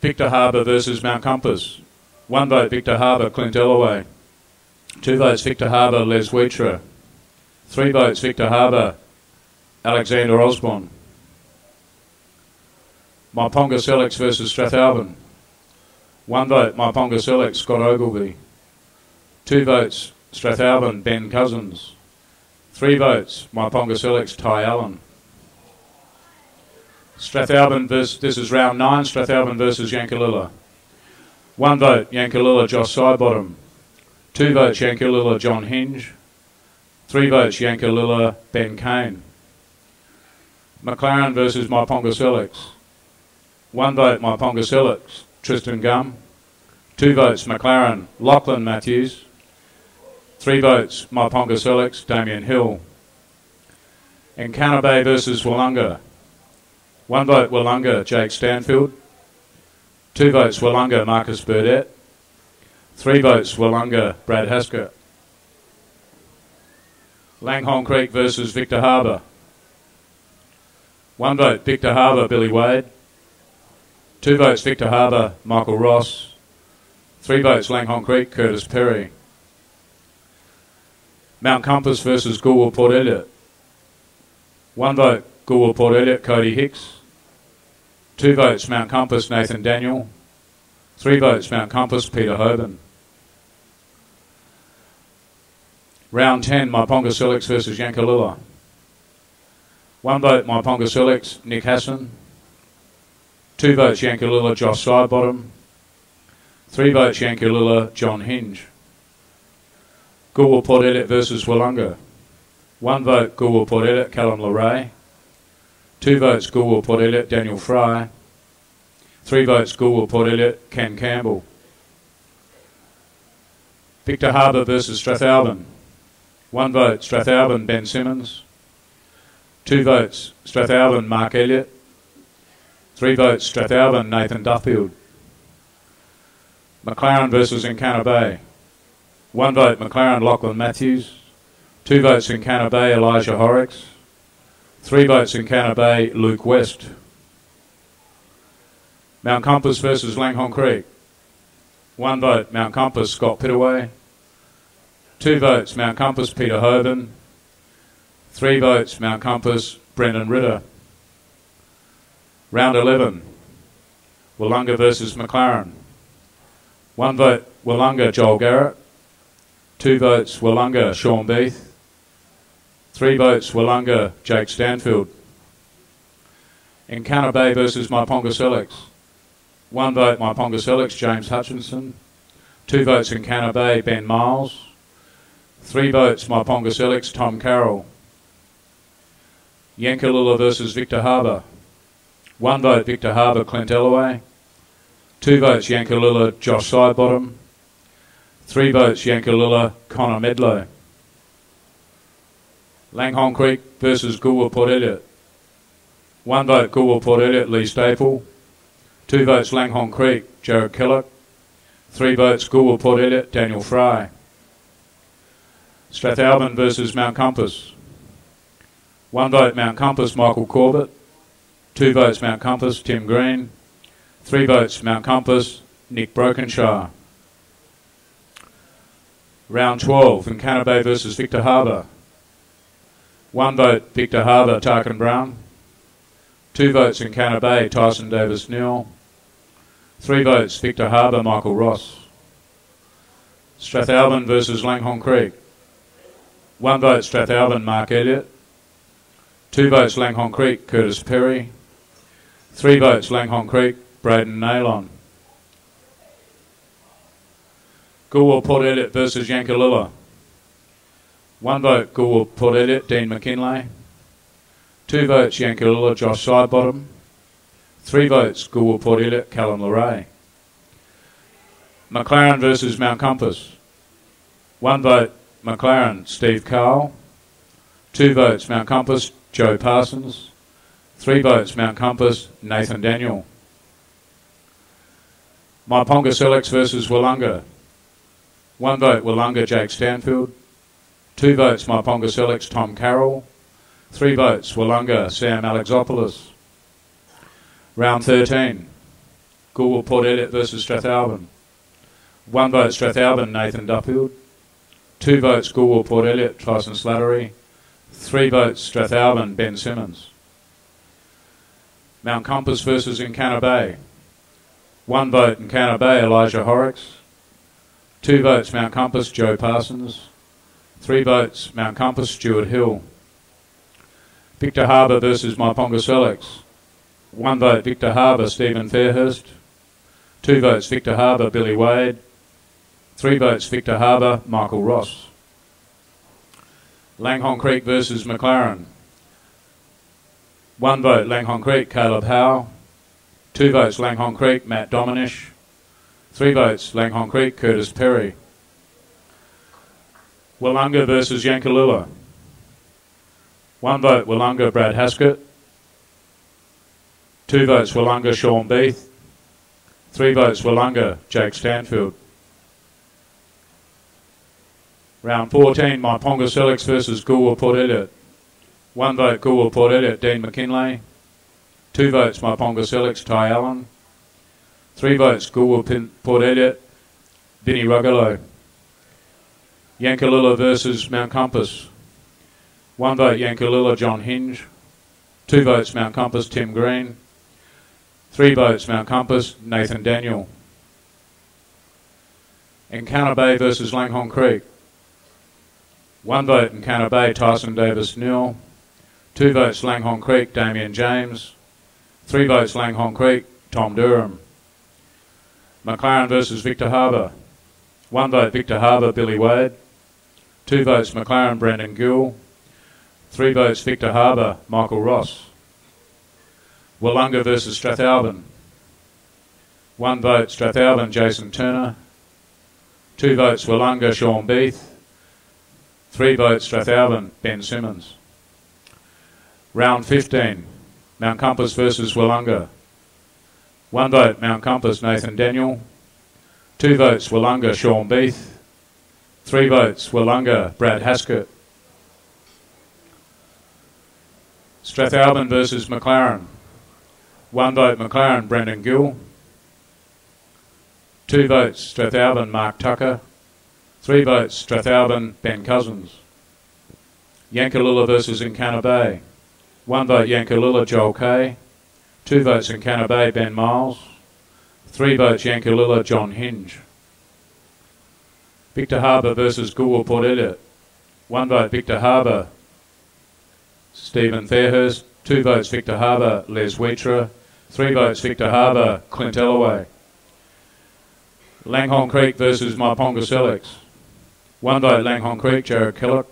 Victor Harbour versus Mount Compass. 1 vote Victor Harbour, Clint Ellaway. 2 votes Victor Harbour, Les Wheatra. 3 votes Victor Harbour, Alexander Osborne. Myponga Selix versus Strathalbyn. 1 vote Myponga Selix, Scott Ogilvie. 2 votes Strathalbyn, Ben Cousins. 3 votes Myponga Selix, Ty Allen. Strathalbyn versus, this is round 9, Strathalbyn versus Yankalilla. 1 vote Yankalilla, Josh Sidebottom. 2 votes Yankalilla, John Hinge. 3 votes Yankalilla, Ben Kane. McLaren versus Myponga Selix. 1 vote Myponga Selix, Tristan Gum. 2 votes McLaren, Lachlan Matthews. 3 votes Myponga Selix, Damien Hill. Encounter Bay versus Wollonga. 1 vote Wollonga, Jake Stanfield. 2 votes Wollonga, Marcus Burdett. 3 votes Wollonga, Brad Haskett. Langhorne Creek versus Victor Harbour. 1 vote Victor Harbour, Billy Wade. 2 votes Victor Harbour, Michael Ross. 3 votes Langhorne Creek, Curtis Perry. Mount Compass versus Galway Port Elliot. 1 vote Galway Port Elliot, Cody Hicks. 2 votes Mount Compass, Nathan Daniel. 3 votes Mount Compass, Peter Hoban. Round 10, Myponga Selix versus Yankalilla. 1 vote Myponga Selix, Nick Hassan. 2 votes Yankalilla, Josh Sidebottom. 3 votes Yankalilla, John Hinge. Galway Port Elliot versus Wollonga. 1 vote Galway Port Elliot, Callum Leray. 2 votes Galway Port Elliot, Daniel Fry. 3 votes Galway Port Elliot, Ken Campbell. Victor Harbour versus Strathalbyn. 1 vote Strathalbyn, Ben Simmons. 2 votes Strathalbyn, Mark Elliott. 3 votes Strathalbyn, Nathan Duffield. McLaren versus Encounter Bay. 1 vote McLaren, Lachlan Matthews. 2 votes Encounter Bay, Elijah Horrocks. 3 votes Encounter Bay, Luke West. 3 votes Encounter Bay, Mount Compass versus Langhorne Creek. 1 vote, Mount Compass, Scott Pittaway. 2 votes, Mount Compass, Peter Hoban. 3 votes, Mount Compass, Brendan Ritter. Round 11, Wollonga versus McLaren. 1 vote, Wollonga, Joel Garrett. 2 votes, Wollonga, Sean Beath. 3 votes, Wollonga, Jake Stanfield. Encounter Bay versus Myponga Selix. 1 vote, Myponga Selix, James Hutchinson. 2 votes, Encounter Bay, Ben Miles. 3 votes, Myponga Selix, Tom Carroll. Yankalilla versus Victor Harbour. 1 vote, Victor Harbour, Clint Ellaway. 2 votes, Yankalilla, Josh Sidebottom. 3 votes, Yankalilla, Connor Medlow. Langhorne Creek versus Goolwa Port Elliot. 1 vote, Goolwa Port Elliot, Lee Staple. 2 votes, Langhorne Creek, Jared Kellogg. 3 votes, Goolwa Port Elliot, Daniel Fry. Strathalbyn versus Mount Compass. 1 vote, Mount Compass, Michael Corbett. 2 votes, Mount Compass, Tim Green. 3 votes, Mount Compass, Nick Brokenshire. Round 12, Encounter Bay versus Victor Harbour. 1 vote, Victor Harbour, Tarkin Brown. 2 votes, Encounter Bay, Tyson Davis-Neal. 3 votes, Victor Harbour, Michael Ross. Strathalbyn versus Langhorne Creek. 1 vote, Strathalbyn, Mark Elliott. 2 votes, Langhorne Creek, Curtis Perry. 3 votes, Langhorne Creek, Braden Nailon. Goolwa Port Elliot versus Yankalilla. 1 vote, Goolwa Port Elliot, Dean McKinlay. 2 votes, Yankalilla, Josh Sidebottom. 3 votes, Goolwa Port Elliot, Callum Leray. McLaren versus Mount Compass. 1 vote, McLaren, Steve Carl. 2 votes, Mount Compass, Joe Parsons. 3 votes, Mount Compass, Nathan Daniel. Myponga Selix versus Wollonga. 1 vote, Wollonga, Jake Stanfield. 2 votes, Myponga Selix, Tom Carroll. 3 votes, Wollonga, Sam Alexopoulos. Round 13, Goolwa Port Elliot versus Strathalbyn. 1 vote, Strathalbyn, Nathan Duffield. 2 votes, Goolwa Port Elliot, Tyson Slattery. 3 votes, Strathalbyn, Ben Simmons. Mount Compass versus Encounter Bay. 1 vote, Encounter Bay, Elijah Horrocks. 2 votes, Mount Compass, Joe Parsons. 3 votes, Mount Compass, Stuart Hill. Victor Harbour versus Myponga Selix. 1 vote, Victor Harbour, Stephen Fairhurst. 2 votes, Victor Harbour, Billy Wade. 3 votes, Victor Harbour, Michael Ross. Langhorne Creek versus McLaren. 1 vote, Langhorne Creek, Caleb Howe. 2 votes, Langhorne Creek, Matt Dominish. 3 votes, Langhorne Creek, Curtis Perry. Wollonga versus Yankalilla. 1 vote, Wollonga, Brad Haskett. 2 votes, Wollonga, Sean Beath. 3 votes, Wollonga, Jake Stanfield. Round 14, Myponga Selix versus Goolwa Port Elliot. 1 vote, Goolwa Port Elliot, Dean McKinlay. 2 votes, Myponga Selix, Ty Allen. 3 votes, Goolwa Port Elliot, Vinnie Ruggalo. Yankalilla versus Mount Compass. 1 vote, Yankalilla, John Hinge. 2 votes, Mount Compass, Tim Green. 3 votes, Mount Compass, Nathan Daniel. Encounter Bay versus Langhorne Creek. 1 vote, Encounter Bay, Tyson Davis-Neal. 2 votes, Langhorne Creek, Damien James. 3 votes, Langhorne Creek, Tom Durham. McLaren versus Victor Harbour. 1 vote, Victor Harbour, Billy Wade. 2 votes, McLaren, Brendan Gill. 3 votes, Victor Harbour, Michael Ross. Wollonga versus Strathalbyn. 1 vote, Strathalbyn, Jason Turner. 2 votes, Wollonga, Sean Beath. 3 votes, Strathalbyn, Ben Simmons. Round 15, Mount Compass versus Wollonga. 1 vote, Mount Compass, Nathan Daniel. 2 votes, Wollonga, Sean Beath. 3 votes, Wollonga, Brad Haskett. Strathalbyn versus McLaren. 1 vote, McLaren, Brendan Gill. 2 votes Strathalbyn, Mark Tucker. 3 votes Strathalbyn, Ben Cousins. Yankalilla versus Encounter Bay. 1 vote Yankalilla, Joel Kay. 2 votes Encounter Bay, Ben Miles. 3 votes Yankalilla, John Hinge. Victor Harbour versus Goolwa Port Elliot. 1 vote Victor Harbour, Stephen Fairhurst. 2 votes Victor Harbour, Les Wheatra. 3 votes Victor Harbour, Clint Ellaway. Langhorne Creek versus Myponga Selix. 1 vote Langhorne Creek, Jared Kellogg.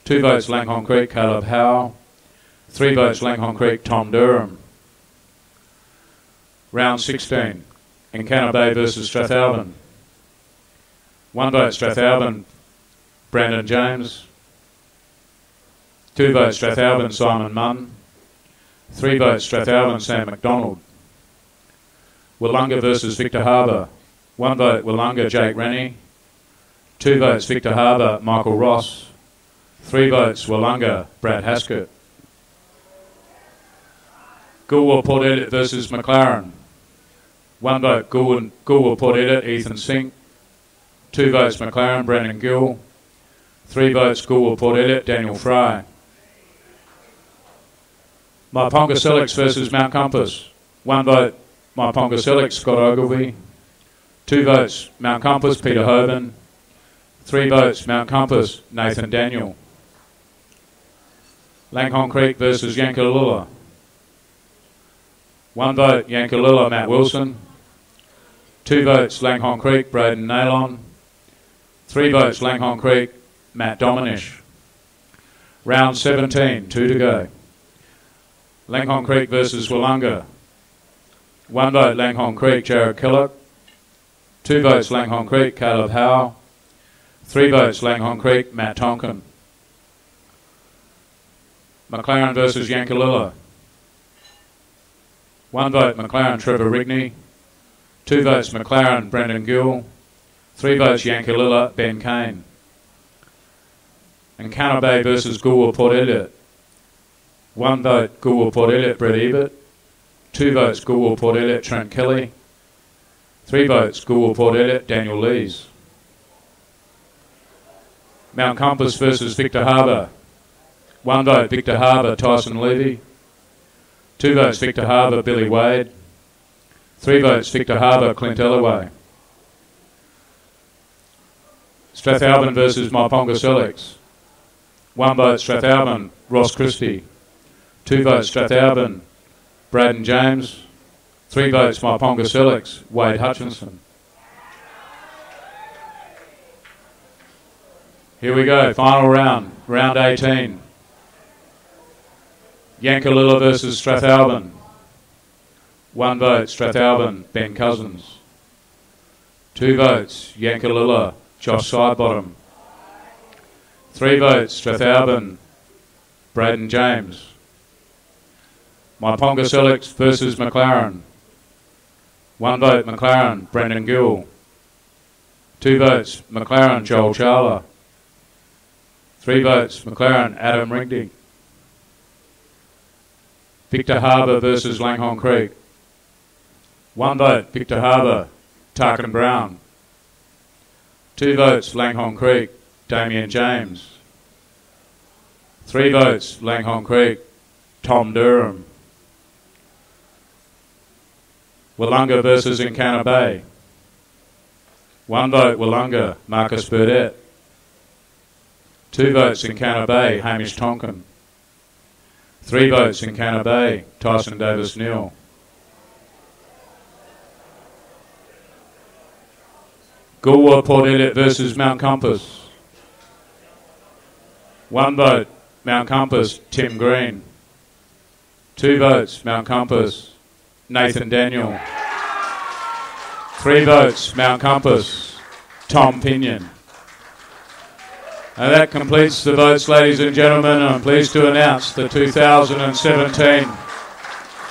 2 votes Langhorne Creek, Caleb Howe. 3 votes Langhorne Creek, Tom Durham. Round 16, Encounter Bay versus Strathalbyn. 1 vote Strathalbyn, Brandon James. 2 votes Strathalbyn, Simon Munn. 3 votes Strathalbyn, Sam McDonald. Willunga versus Victor Harbour. 1 vote Willunga, Jake Rennie. 2 votes Victor Harbour, Michael Ross. 3 votes Willunga, Brad Haskett. Goolwa Port Elliot versus McLaren. 1 vote Goolwa Port Elliot, Ethan Sink. 2 votes McLaren, Brendan Gill. 3 votes Goolwa Port Elliot, Daniel Fry. Myponga Selix versus Mount Compass. 1 vote Myponga Selix, Scott Ogilvie. 2 votes Mount Compass, Peter Hoban. 3 votes Mount Compass, Nathan Daniel. Langhorne Creek versus Yankalilla. 1 vote Yankalilla, Matt Wilson. 2 votes Langhorne Creek, Braden Nailon. 3 votes Langhorne Creek, Matt Dominish. Round 17, 2 to go. Langhorne Creek versus Willunga. 1 vote Langhorne Creek, Jared Kellogg. 2 votes Langhorne Creek, Caleb Howe. 3 votes Langhorne Creek, Matt Tonkin. McLaren versus Yankalilla. 1 vote McLaren, Trevor Rigney. 2 votes McLaren, Brendan Gill. 3 votes Yankalilla, Ben Kane. Encounter Bay versus Goolwa Port Elliot. 1 vote Goolwa Port Elliot, Brett Ebert. 2 votes Goolwa Port Elliot, Trent Kelly. 3 votes Goolwa Port Elliot, Daniel Lees. Mount Compass versus Victor Harbour. 1 vote Victor Harbour, Tyson Levy. 2 votes Victor Harbour, Billy Wade. 3 votes Victor Harbour, Clint Ellaway. Strathalbyn versus Myponga Selix. 1 vote Strathalbyn, Ross Christie. 2 votes Strathalbyn, Braden James. 3 votes Myponga Selix, Wade Hutchinson. Here we go, final round, round 18. Yankalilla versus Strathalbyn. 1 vote Strathalbyn, Ben Cousins. 2 votes Yankalilla, Josh Sidebottom. 3 votes Strathalbyn, Braden James. Myponga Selix versus McLaren. 1 vote McLaren, Brendan Gill. 2 votes McLaren, Joel Charler. 3 votes McLaren, Adam Rigby. Victor Harbour versus Langhorne Creek. 1 vote Victor Harbour, Tarkin Brown. 2 votes Langhorne Creek, Damien James. 3 votes Langhorne Creek, Tom Durham. Willunga versus Encounter Bay. 1 vote Willunga, Marcus Burdett. 2 votes Encounter Bay, Hamish Tonkin. 3 votes Encounter Bay, Tyson Davis-Neal. Goolwa Port Elliot versus Mount Compass. 1 vote Mount Compass, Tim Green. 2 votes Mount Compass, Nathan Daniel. 3 votes Mount Compass, Tom Pinion. And that completes the votes, ladies and gentlemen. I'm pleased to announce the 2017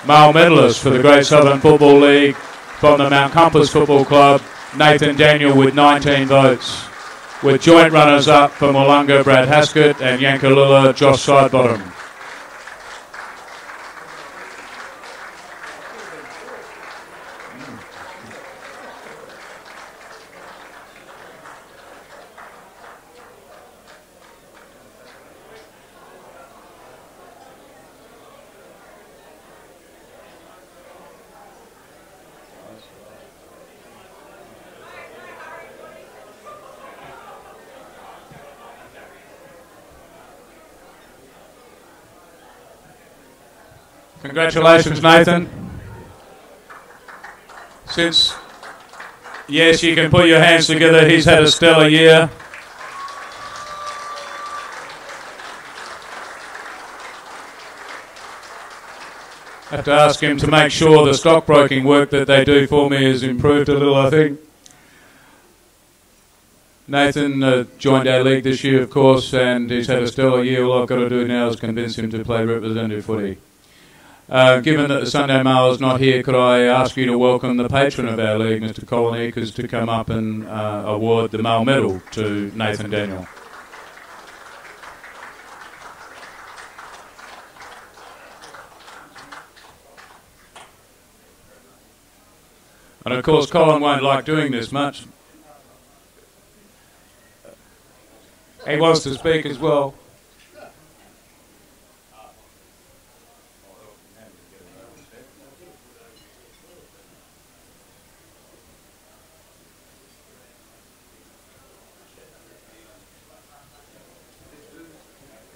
male medalist for the Great Southern Football League from the Mount Compass Football Club, Nathan Daniel, with 19 votes, with joint runners-up from Willunga, Brad Haskett, and Yankalilla, Josh Sidebottom. Congratulations, Nathan. Yes, you can put your hands together. He's had a stellar year. I have to ask him to make sure the stockbroking work that they do for me has improved a little, I think. Nathan joined our league this year, of course, and he's had a stellar year. All I've got to do now is convince him to play representative footy. Given that the Sunday Mail is not here, could I ask you to welcome the patron of our league, Mr. Colin Eakers, to come up and award the Mail Medal to Nathan Daniel. And of course, Colin won't like doing this much. He wants to speak as well.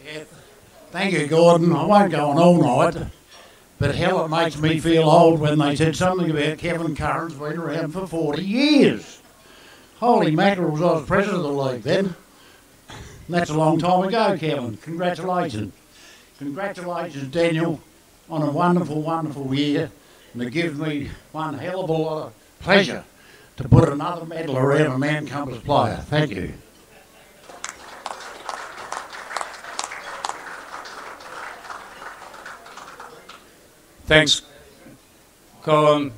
Yeah, thank you, Gordon. I won't go on all night, but hell, it makes me feel old when they said something about Kevin Curran's been around for 40 years. Holy mackerels, I was president of the league then. That's a long time ago, Kevin. Congratulations. Congratulations, Daniel, on a wonderful, wonderful year. And it gives me one hell of a lot of pleasure to put another medal around a Mount Compass player. Thank you. Thanks, Colin.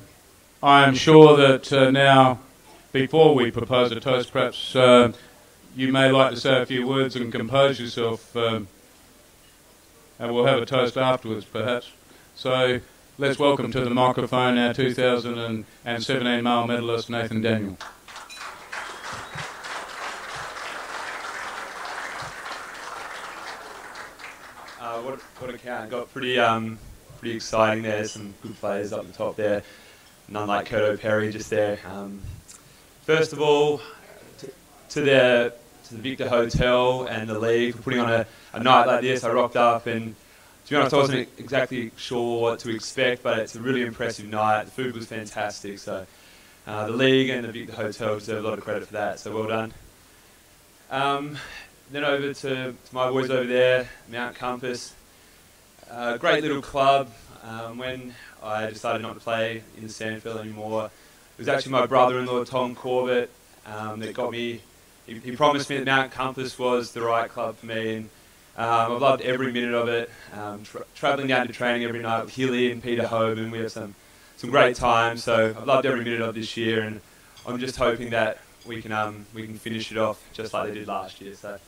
I am sure that now, before we propose a toast, perhaps you may like to say a few words and compose yourself, and we'll have a toast afterwards, perhaps. So let's welcome to the microphone our 2017 Mail medalist, Nathan Daniel. What a count. Got pretty exciting there. Some good players up the top there. None like Kurto Perry just there. First of all, to the Victor Hotel and the league for putting on a night like this. I rocked up and, to be honest, I wasn't exactly sure what to expect, but it's a really impressive night. The food was fantastic, so the league and the Victor Hotel deserve a lot of credit for that, so well done. Then over to my boys over there, Mount Compass. Great little club. When I decided not to play in the Sandfield anymore, it was actually my brother-in-law, Tom Corbett, that got me. He promised me that Mount Compass was the right club for me, and I've loved every minute of it. Travelling down to training every night with Hilly and Peter Hoban, we have some great times. So I've loved every minute of this year, and I'm just hoping that we can finish it off just like they did last year. So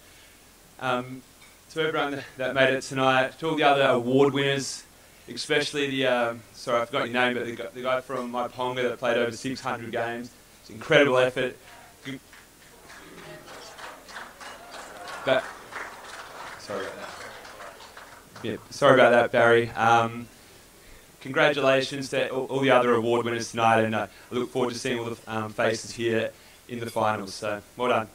to everyone that made it tonight, to all the other award winners, especially the sorry I forgot your name, but the guy from Maiponga that played over 600 games. It's an incredible effort. Sorry about that. Yeah, sorry about that, Barry. Congratulations to all the other award winners tonight, and I look forward to seeing all the faces here in the finals. So, well done.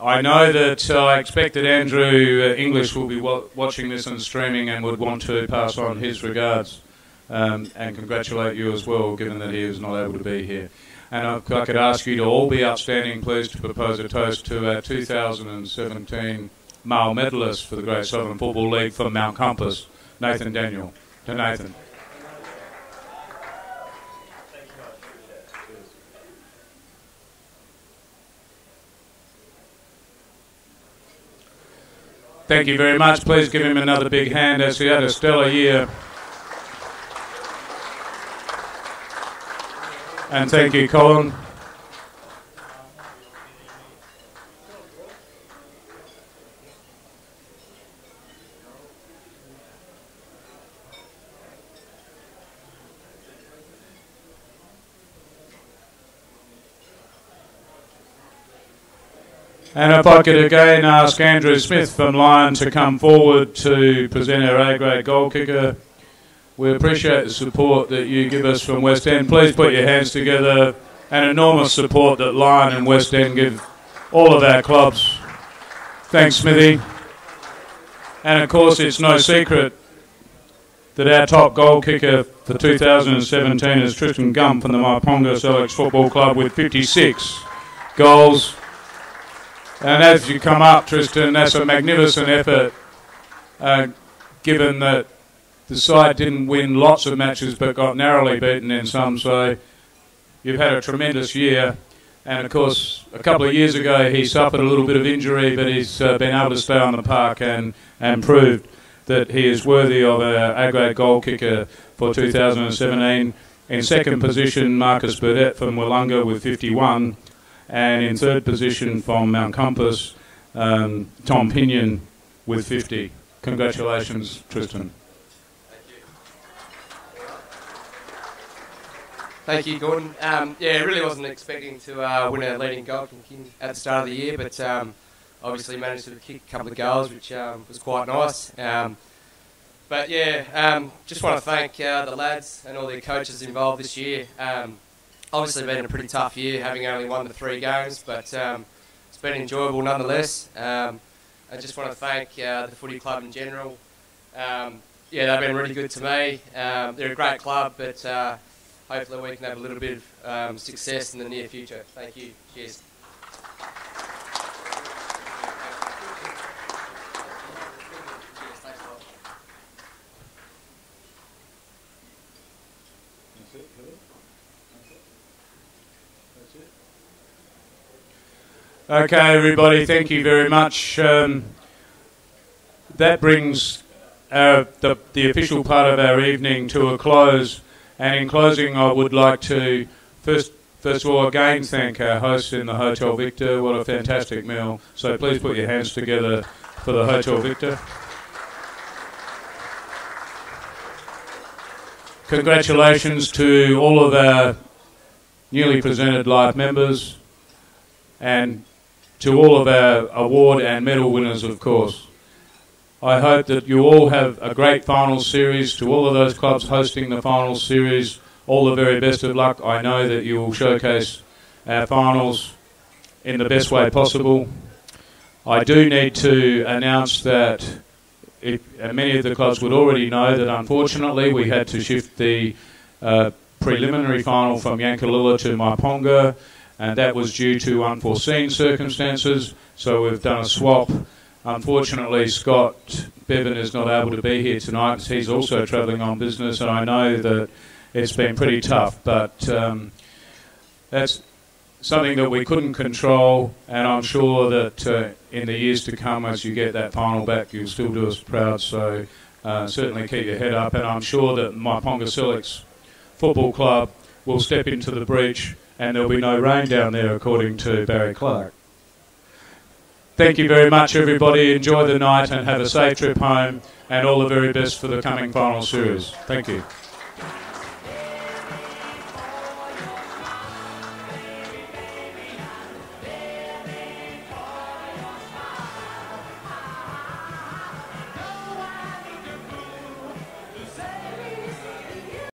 I know that I expect that Andrew English will be watching this and streaming and would want to pass on his regards and congratulate you as well, given that he was not able to be here. And I could ask you to all be upstanding, please, to propose a toast to our 2017 male medalist for the Great Southern Football League from Mount Compass, Nathan Daniel. To Nathan. Thank you very much. Please give him another big hand as he had a stellar year. And thank you, Colin. And if I could again ask Andrew Smith from Lyon to come forward to present our A-grade goal kicker. We appreciate the support that you give us from West End. Please put your hands together. An enormous support that Lyon and West End give all of our clubs. Thanks, Smithy. And of course, it's no secret that our top goal kicker for 2017 is Tristan Gump from the Maiponga Selects Football Club with 56 goals. And as you come up, Tristan, that's a magnificent effort, given that the side didn't win lots of matches but got narrowly beaten in some. So you've had a tremendous year. And of course, a couple of years ago he suffered a little bit of injury, but he's been able to stay on the park and proved that he is worthy of our A-grade goal kicker for 2017. In second position, Marcus Burdett from Willunga with 51. And in third position from Mount Compass, Tom Pinion with 50. Congratulations, Tristan. Thank you, Gordon. Yeah, really wasn't expecting to win a leading goal kicking at the start of the year, but obviously managed to kick a couple of goals, which was quite nice. But yeah, just want to thank the lads and all the coaches involved this year. Obviously been a pretty tough year, having only won the 3 games, but it's been enjoyable nonetheless. I just want to thank the footy club in general. Yeah, they've been really good to me. They're a great club, but hopefully we can have a little bit of success in the near future. Thank you. Cheers. Okay, everybody, thank you very much. That brings the official part of our evening to a close. And in closing, I would like to first of all again thank our hosts in the Hotel Victor. What a fantastic meal. So please put your hands together for the Hotel Victor. Congratulations to all of our newly presented live members and to all of our award and medal winners, of course. I hope that you all have a great finals series. To all of those clubs hosting the finals series, all the very best of luck. I know that you will showcase our finals in the best way possible. I do need to announce that many of the clubs would already know that unfortunately we had to shift the preliminary final from Yankalilla to Maiponga, and that was due to unforeseen circumstances, so we've done a swap. Unfortunately, Scott Bevan is not able to be here tonight because he's also travelling on business, and I know that it's been pretty tough, but that's something that we couldn't control, and I'm sure that in the years to come, as you get that final back, you'll still do us proud, so certainly keep your head up, and I'm sure that Maiponga Selects Football Club will step into the breach, and there'll be no rain down there, according to Barry Clark. Thank you very much, everybody. Enjoy the night and have a safe trip home, and all the very best for the coming final series. Thank you.